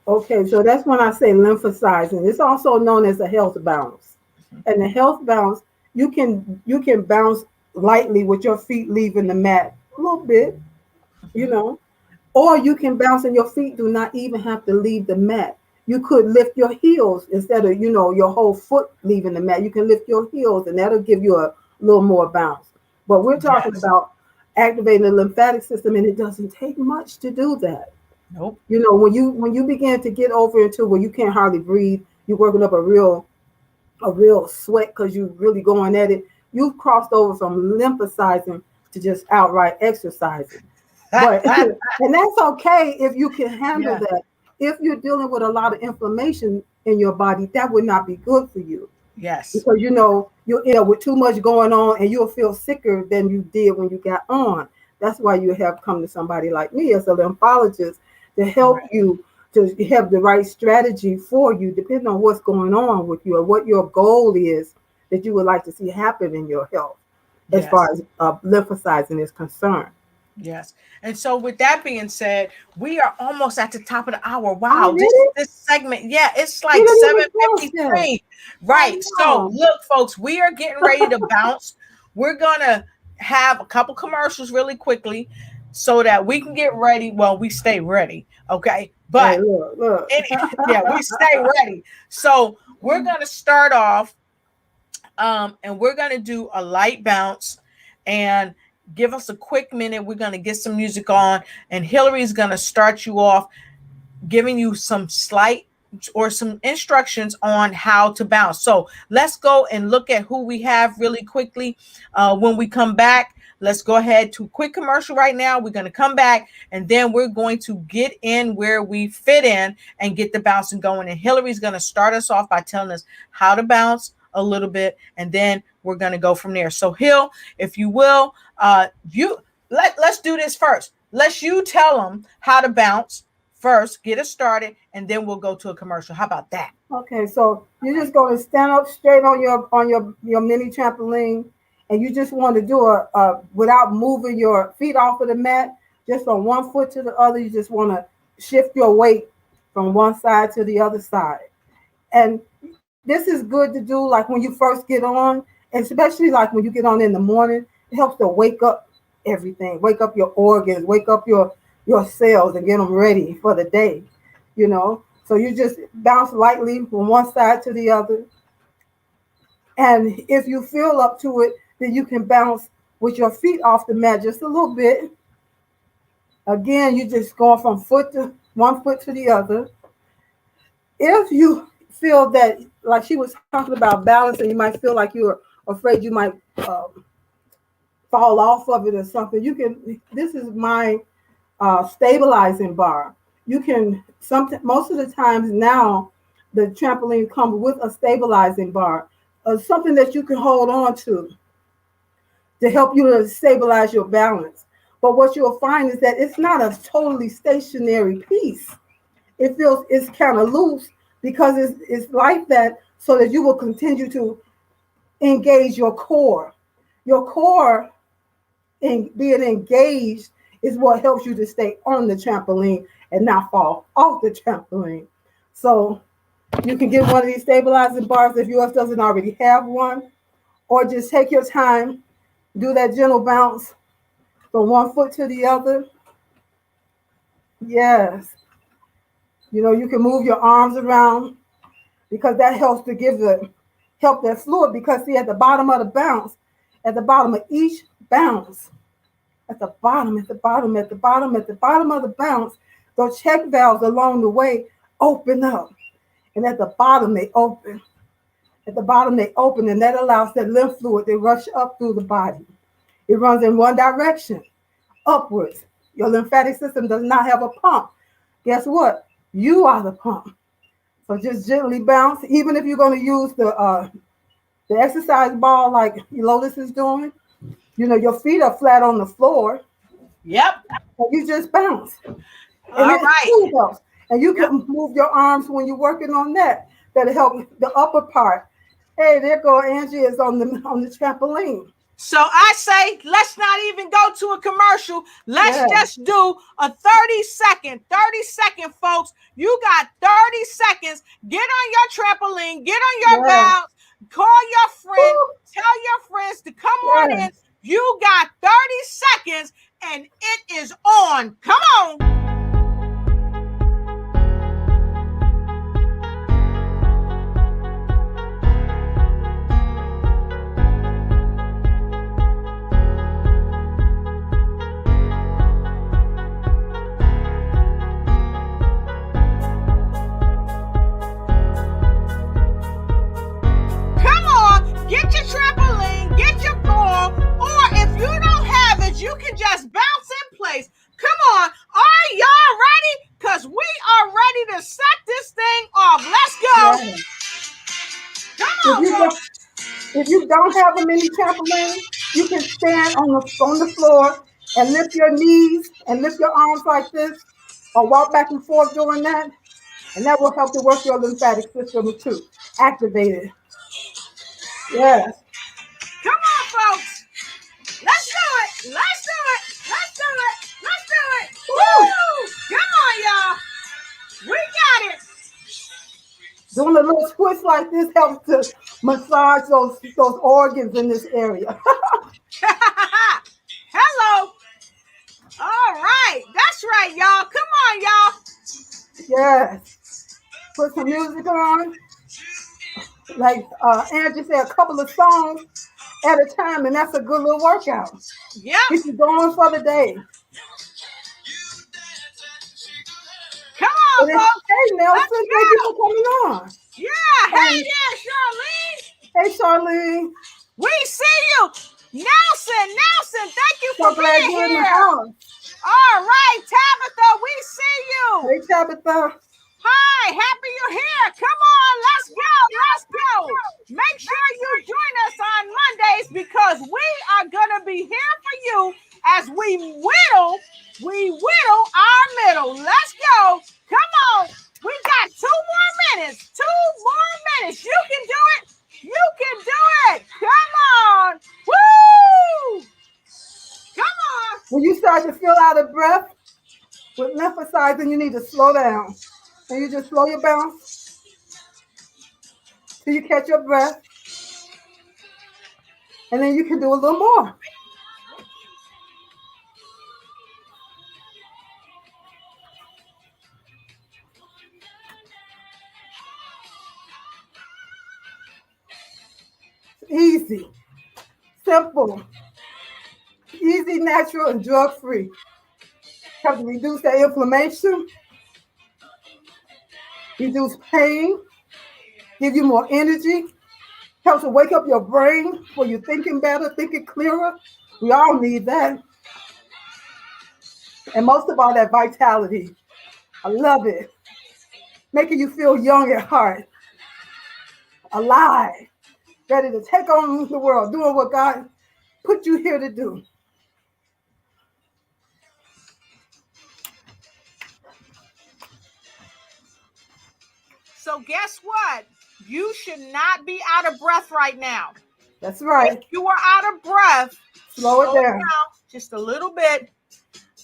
Okay, so that's when I say lymphocyzing. It's also known as a health bounce. And the health bounce, you can bounce lightly with your feet leaving the mat a little bit, you Mhm. know, or you can bounce and your feet do not even have to leave the mat. You could lift your heels instead of, your whole foot leaving the mat. You can lift your heels and that'll give you little more bounce. But we're talking Yes. about activating the lymphatic system, and it doesn't take much to do that. Nope. You know, when you begin to get over into where you can't hardly breathe, you're working up a real sweat because you're really going at it. You've crossed over from lymphosizing to just outright exercising. But and that's okay if you can handle Yeah. that. If you're dealing with a lot of inflammation in your body, that would not be good for you, Yes. because you know you're ill with too much going on, and you'll feel sicker than you did when you got on. That's why you have come to somebody like me as a lymphologist to help Right. you to have the right strategy for you, depending on what's going on with you or what your goal is that you would like to see happen in your health, as Yes. far as lymphocyzing is concerned. Yes. And so with that being said, we are almost at the top of the hour. Wow. This Already? this segment, yeah, it's We like didn't even close that. 7:53. I Right. So know. look, folks, we are getting ready to bounce. We're gonna have a couple commercials really quickly so that we can get ready. Well, we stay ready. Okay. Hey, But look. yeah, we stay ready. So we're gonna start off and we're gonna do a light bounce and give us a quick minute. We're gonna get some music on, and Hillary's gonna start you off, giving you some slight or some instructions on how to bounce. So let's go and look at who we have really quickly. When we come back, let's go ahead to a quick commercial right now. We're going to come back, and then we're going to get in where we fit in and get the bouncing going. And Hillary's going to start us off by telling us how to bounce a little bit, and then we're going to go from there. So Hill, if you will, let's do this first. Let's you tell them how to bounce first, get us started, and then we'll go to a commercial. How about that? Okay, so you're just going to stand up straight on your mini trampoline, and you just want to do a without moving your feet off of the mat, just from one foot to the other. You just want to shift your weight from one side to the other side. And this is good to do like when you first get on, especially like when you get on in the morning. It helps to wake up everything, wake up your organs, wake up your cells, and get them ready for the day, you know. So you just bounce lightly from one side to the other. And if you feel up to it, then you can bounce with your feet off the mat just a little bit. Again, you just going from one foot to the other. If you feel that, like she was talking about balance, and you might feel like you're afraid you might fall off of it or something, this is my stabilizing bar. You can most of the times now the trampoline comes with a stabilizing bar, something that you can hold on to help you to stabilize your balance. But what you'll find is that it's not a totally stationary piece. It's kind of loose because it's like that, so that you will continue to engage your core. Your core in being engaged is what helps you to stay on the trampoline and not fall off the trampoline. So you can get one of these stabilizing bars if yours doesn't already have one, or just take your time, do that gentle bounce from one foot to the other. Yes. You know, you can move your arms around, because that helps to help that fluid, because see, at the bottom of the bounce, at the bottom of each bounce, at the bottom of the bounce, those check valves along the way open up. And at the bottom they open. And that allows that lymph fluid to rush up through the body. It runs in one direction, upwards. Your lymphatic system does not have a pump. Guess what? You are the pump. So just gently bounce. Even if you're going to use the exercise ball like Lotus is doing, you know, your feet are flat on the floor. Yep. So you just bounce. All right. Helps. And you can move your arms when you're working on that. That'll help the upper part. Hey, there go Angie is on the trampoline. So I say, let's not even go to a commercial. Let's just do a 30-second, folks. You got 30 seconds. Get on your trampoline, get on your bounce, call your friend, tell your friends to come on in. You got 30 seconds and it is on. Come on. don't have a mini trampoline, you can stand on the floor and lift your knees and lift your arms like this, or walk back and forth doing that, and that will help to work your lymphatic system too. Activate it. Yes. Come on, folks. Let's do it. Let's do it. Let's do it. Let's do it. Woo! Come on, y'all. We got it. Doing a little twist like this helps to massage those organs in this area. Hello. All right. That's right, y'all. Come on, y'all. Yes. Put some music on. Like Angie said, a couple of songs at a time, and that's a good little workout. Yeah. Get you going for the day. Come on, folks. Hey, Nelson, thank you for coming on. Yeah. Hey there, Charlene. Hey, Charlene. We see you. Nelson, thank you for being here. In the house. All right, Tabitha, we see you. Hey, Tabitha. Hi, happy you're here. Come on, let's go. Let's go. Make sure you join us on Mondays because we are going to be here for you as we whittle our middle. Let's go. Come on. We got 2 more minutes. 2 more minutes. You can do it. You can do it. Come on. Woo! Come on. When you start to feel out of breath with lymphocytes, you need to slow down. And you just slow your bounce till you catch your breath. And then you can do a little more. Easy, simple, easy, natural, and drug-free. Helps to reduce that inflammation, reduce pain, give you more energy, helps to wake up your brain for you thinking better, thinking clearer. We all need that. And most of all, that vitality. I love it. Making you feel young at heart, alive, ready to take on the world, doing what God put you here to do. So guess what? You should not be out of breath right now. That's right. If you are out of breath, slow it down just a little bit.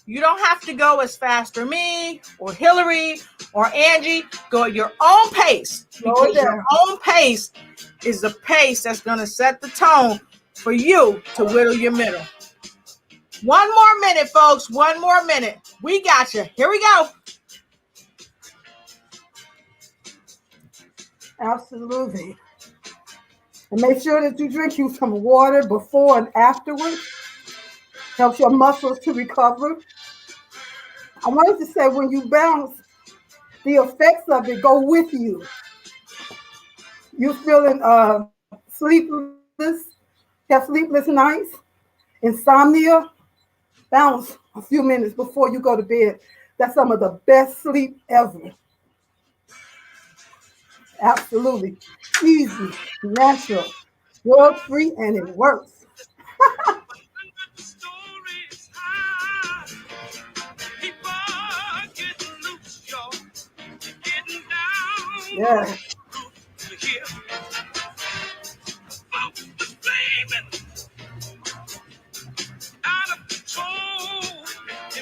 You don't have to go as fast for me or Hillary or Angie. Go at your own pace. Because your own pace is the pace that's going to set the tone for you to whittle your middle. 1 more minute, folks. 1 more minute. We got you. Here we go. Absolutely. And make sure that you drink you some water before and afterwards. Helps your muscles to recover. I wanted to say when you bounce, the effects of it go with you. You're feeling sleepless, have sleepless nights, insomnia. Bounce a few minutes before you go to bed. That's some of the best sleep ever. Absolutely. Easy, natural, drug-free, and it works. Yeah.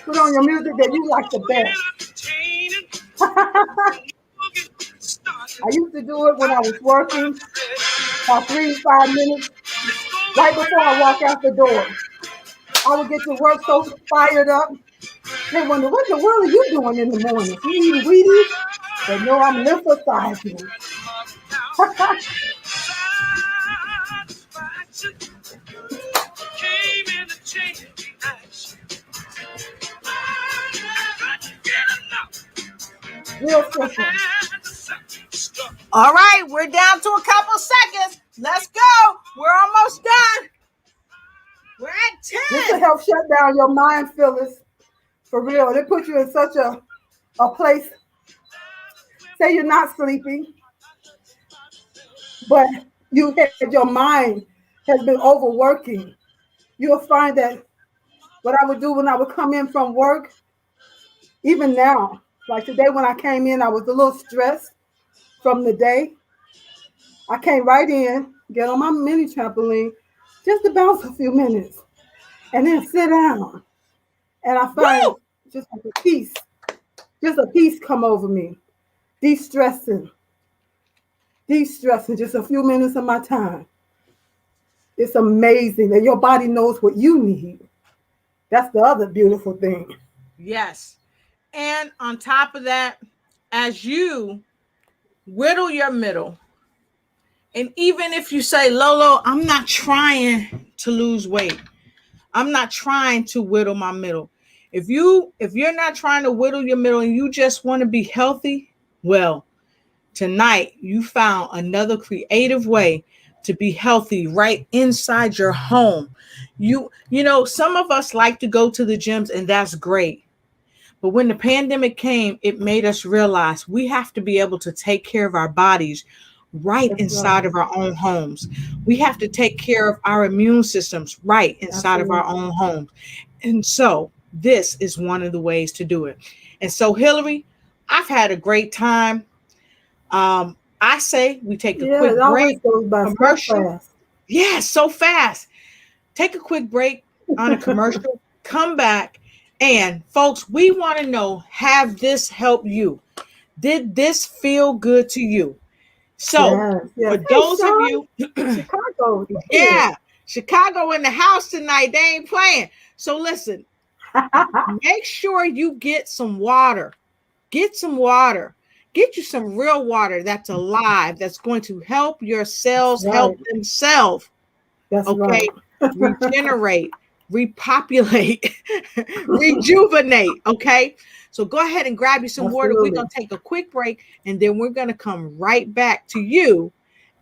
Put on your music that you like the best. I used to do it when I was working, about 3 to 5 minutes, right before I walk out the door. I would get to work so fired up. They wonder, what the world are you doing in the morning? You eating Wheaties? But no, I'm lymphocyzing. Real simple. All right, we're down to a couple seconds. Let's go. We're almost done. We're at 10. This will help shut down your mind, Phyllis. For real. It puts you in such a place. Say you're not sleeping, but you had your mind has been overworking. You'll find that what I would do when I would come in from work, even now, like today when I came in, I was a little stressed from the day. I came right in, get on my mini trampoline, just to bounce a few minutes, and then sit down. And I find Woo! just like just a peace come over me, de-stressing, de-stressing, just a few minutes of my time. It's amazing that your body knows what you need. That's the other beautiful thing. Yes. And on top of that, as you whittle your middle, and even if you say, Lolo, I'm not trying to lose weight, I'm not trying to whittle my middle. If you're not trying to whittle your middle and you just want to be healthy, well, tonight you found another creative way to be healthy right inside your home. You know, some of us like to go to the gyms, and that's great. But when the pandemic came, it made us realize we have to be able to take care of our bodies right That's inside right. of our own homes. We have to take care of our immune systems right inside of our Absolutely. own homes. And so this is one of the ways to do it. And so, Hillary, I've had a great time. I say we take a Yeah, it quick always break, goes by so commercial. fast. Yeah, so fast. Take a quick break on a commercial, come back, and folks, we want to know, have this helped you? Did this feel good to you? So, Yes, for yes. Hey, those of Sean, you, Chicago, yeah. yeah, Chicago in the house tonight, they ain't playing. So, listen, make sure you get some water. Get some water. Get you some real water that's alive, that's going to help your That's cells help right. themselves. That's Okay, right. regenerate, repopulate, rejuvenate. Okay, so go ahead and grab you some water. We're Absolutely. going to take a quick break, and then we're going to come right back to you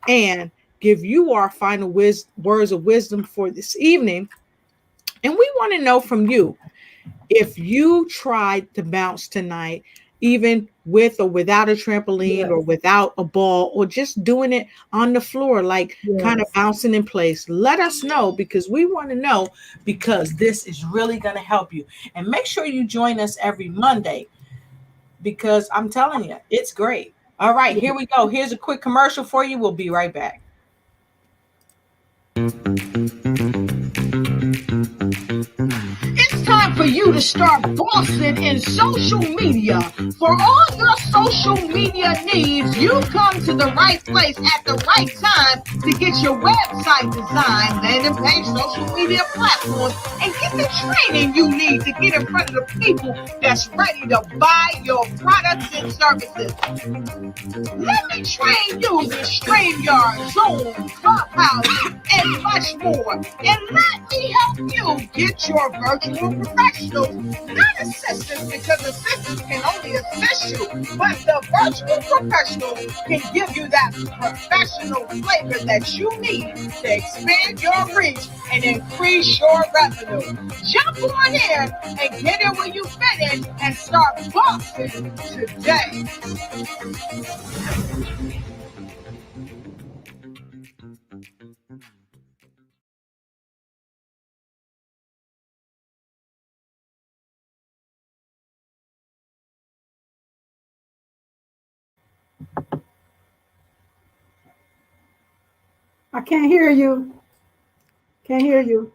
and give you our final words of wisdom for this evening. And we want to know from you, if you tried to bounce tonight, even with or without a trampoline or Yes, without a ball, or just doing it on the floor, like kind of yes. bouncing in place, let us know, because we want to know, because this is really going to help you. And make sure you join us every Monday, because I'm telling you, it's great. All right, here we go. Here's a quick commercial for you. We'll be right back. It's time for you to start bossing in social media. For all your social media needs, you come to the right place at the right time to get your website designed, landing page, social media platforms, and get the training you need to get in front of the people that's ready to buy your products and services. Let me train you with StreamYard, Zoom, Clubhouse, and much more. And let me help you get your virtual professionals, not assistants, because assistants can only assist you, but the virtual professionals can give you that professional flavor that you need to expand your reach and increase your revenue. Jump on in and get in where you fit in and start bossing today. I can't hear you. Can't hear you.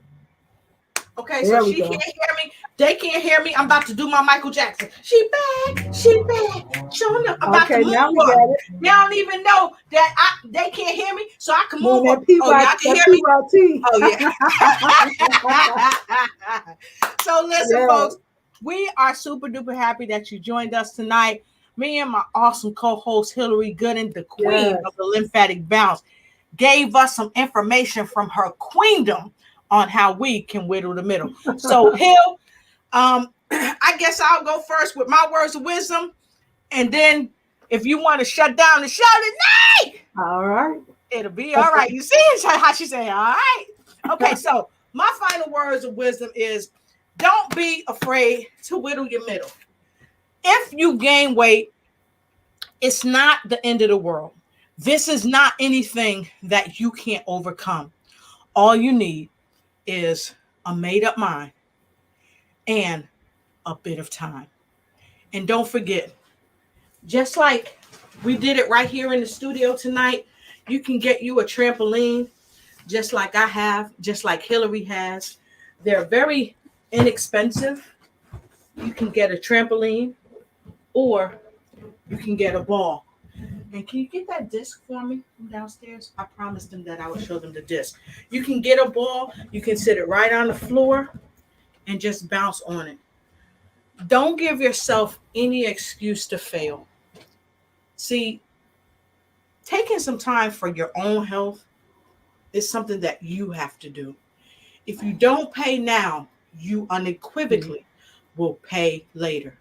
Okay, so There we she can't go. hear me. They can't hear me. I'm about to do my Michael Jackson. She back. She back. Showing up. I'm about to Okay, now we moonwalk. got it. They don't even know that they can't hear me, so I can Doing moonwalk. that Oh, y'all can that hear me? PYT. Oh, yeah. So listen, Yeah, folks, we are super duper happy that you joined us tonight. Me and my awesome co-host Hillary Gooden, the queen yes. of the lymphatic bounce, gave us some information from her queendom on how we can whittle the middle. So Hill, I guess I'll go first with my words of wisdom, and then if you want to shut down and shout at night, All right. it'll be all right. You see how she say, all right? Okay, so my final words of wisdom is, don't be afraid to whittle your middle. If you gain weight, it's not the end of the world. This is not anything that you can't overcome. All you need is a made up mind and a bit of time. And don't forget, just like we did it right here in the studio tonight, you can get you a trampoline, just like I have, just like Hillary has. They're very inexpensive. You can get a trampoline or you can get a ball. And can you get that disc for me from downstairs? I promised them that I would show them the disc. You can get a ball. You can sit it right on the floor and just bounce on it. Don't give yourself any excuse to fail. See, taking some time for your own health is something that you have to do. If you don't pay now, you unequivocally will pay later.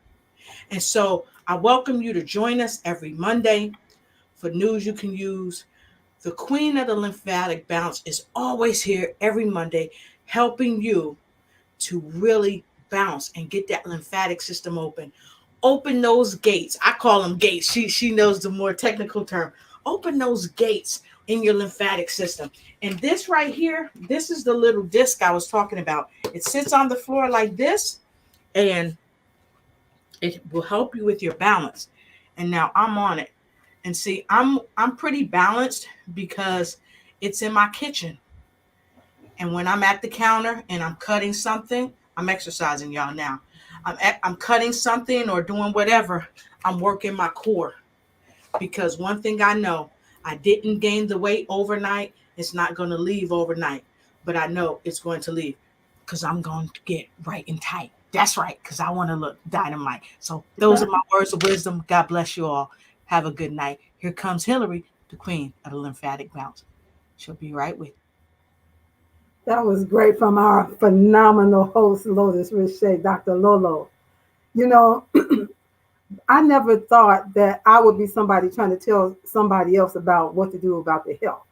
And so I welcome you to join us every Monday for news you can use. The queen of the lymphatic bounce is always here every Monday, helping you to really bounce and get that lymphatic system open. Open those gates. I call them gates. She knows the more technical term. Open those gates in your lymphatic system. And this right here, this is the little disc I was talking about. It sits on the floor like this, and it will help you with your balance. And now I'm on it. And see, I'm pretty balanced because it's in my kitchen. And when I'm at the counter and I'm cutting something, I'm exercising, y'all, now. I'm cutting something or doing whatever, I'm working my core. Because one thing I know, I didn't gain the weight overnight. It's not going to leave overnight. But I know it's going to leave because I'm going to get right and tight. That's right, because I want to look dynamite. So those are my words of wisdom. God bless you all. Have a good night. Here comes Hillary, the queen of the lymphatic bounce. She'll be right with you. That was great from our phenomenal host, Lotus Richey, Dr. Lolo. You know, I never thought that I would be somebody trying to tell somebody else about what to do about their health.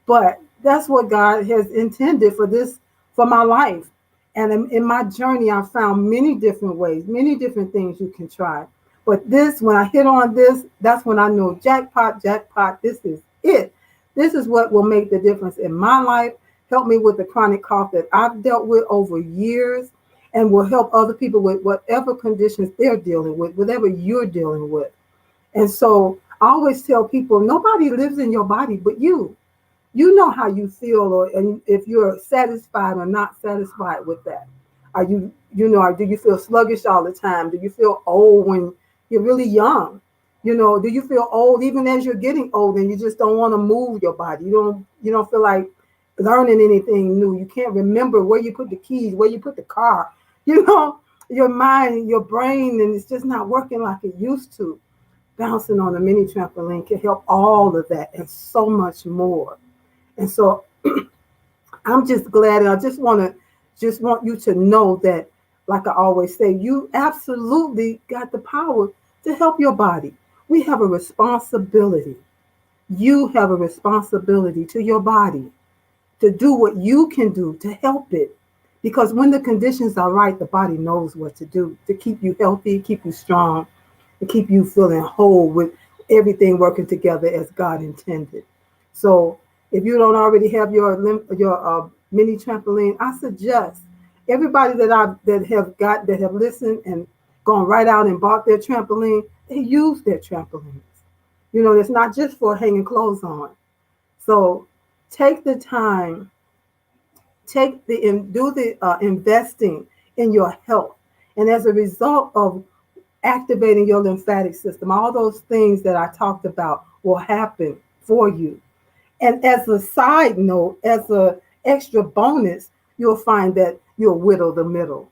But that's what God has intended for this, for my life. And in my journey, I found many different ways, many different things you can try. But this, when I hit on this, that's when I know jackpot, jackpot, this is it. This is what will make the difference in my life, help me with the chronic cough that I've dealt with over years, and will help other people with whatever conditions they're dealing with, whatever you're dealing with. And so I always tell people, nobody lives in your body but you. You know how you feel, or and if you're satisfied or not satisfied with that. Are you, do you feel sluggish all the time? Do you feel old when you're really young? Do you feel old even as you're getting old and you just don't want to move your body? You don't feel like learning anything new. You can't remember where you put the keys, where you put the car. Your mind, your brain, and it's just not working like it used to. Bouncing on a mini trampoline can help all of that and so much more. And so I'm just glad, and I just want you to know that, like I always say, you absolutely got the power to help your body. We have a responsibility. You have a responsibility to your body to do what you can do to help it. Because when the conditions are right, the body knows what to do to keep you healthy, keep you strong, and keep you feeling whole with everything working together as God intended. So if you don't already have your mini trampoline, I suggest everybody that have listened and gone right out and bought their trampoline, they use their trampolines. It's not just for hanging clothes on. So take the time, do the investing in your health, and as a result of activating your lymphatic system, all those things that I talked about will happen for you. And as a side note, as an extra bonus, you'll find that you'll whittle the middle.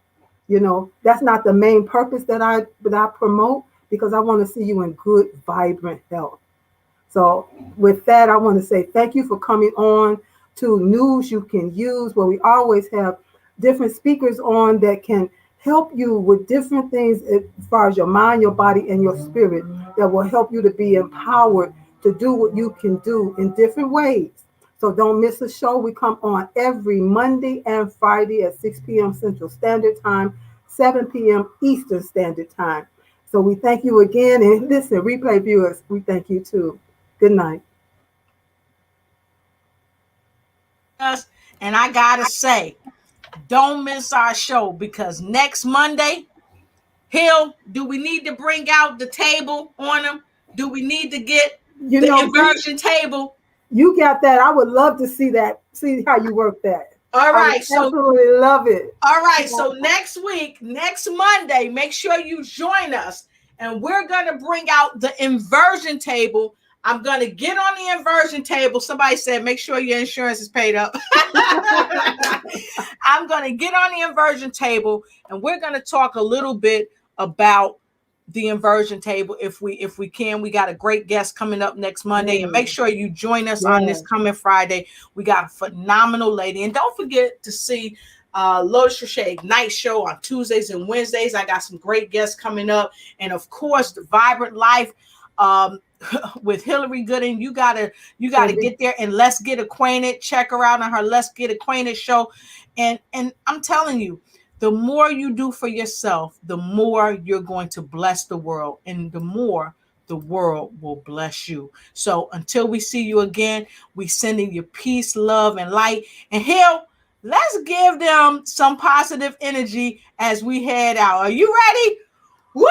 That's not the main purpose that I promote, because I want to see you in good, vibrant health. So with that, I want to say thank you for coming on to News You Can Use, where we always have different speakers on that can help you with different things as far as your mind, your body, and your spirit, that will help you to be empowered to do what you can do in different ways. So don't miss a show. We come on every Monday and Friday at 6 p.m. Central Standard Time, 7 p.m. Eastern Standard Time. So we thank you again. And listen, replay viewers, we thank you too. Good night. And I gotta say, don't miss our show, because next Monday, Hill, do we need to bring out the table on them? Do we need to get You the know, inversion table? you got that. I would love to see that. See how you work that. All I would right, so absolutely love it. all right, so next week, next Monday, make sure you join us, and we're gonna bring out the inversion table. I'm gonna get on the inversion table. Somebody said, make sure your insurance is paid up. I'm gonna get on the inversion table, and we're gonna talk a little bit about the inversion table if we can. We got a great guest coming up next Monday, and make sure you join us on this coming Friday. We got a phenomenal lady, and don't forget to see Lotus Crochet Ignite show on Tuesdays and Wednesdays. I got some great guests coming up, and of course the Vibrant Life with Hillary Gooden. You gotta get there, and Let's Get Acquainted. Check her out on her Let's Get Acquainted show. And I'm telling you, the more you do for yourself, the more you're going to bless the world, and the more the world will bless you. So until we see you again, we sending you peace, love, and light. And Hill, let's give them some positive energy as we head out. Are you ready? Woo!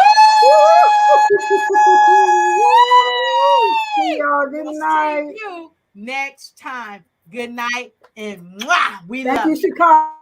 See y'all. Good night. See you next time. Good night, and mwah, we Thank love you, you. Chicago.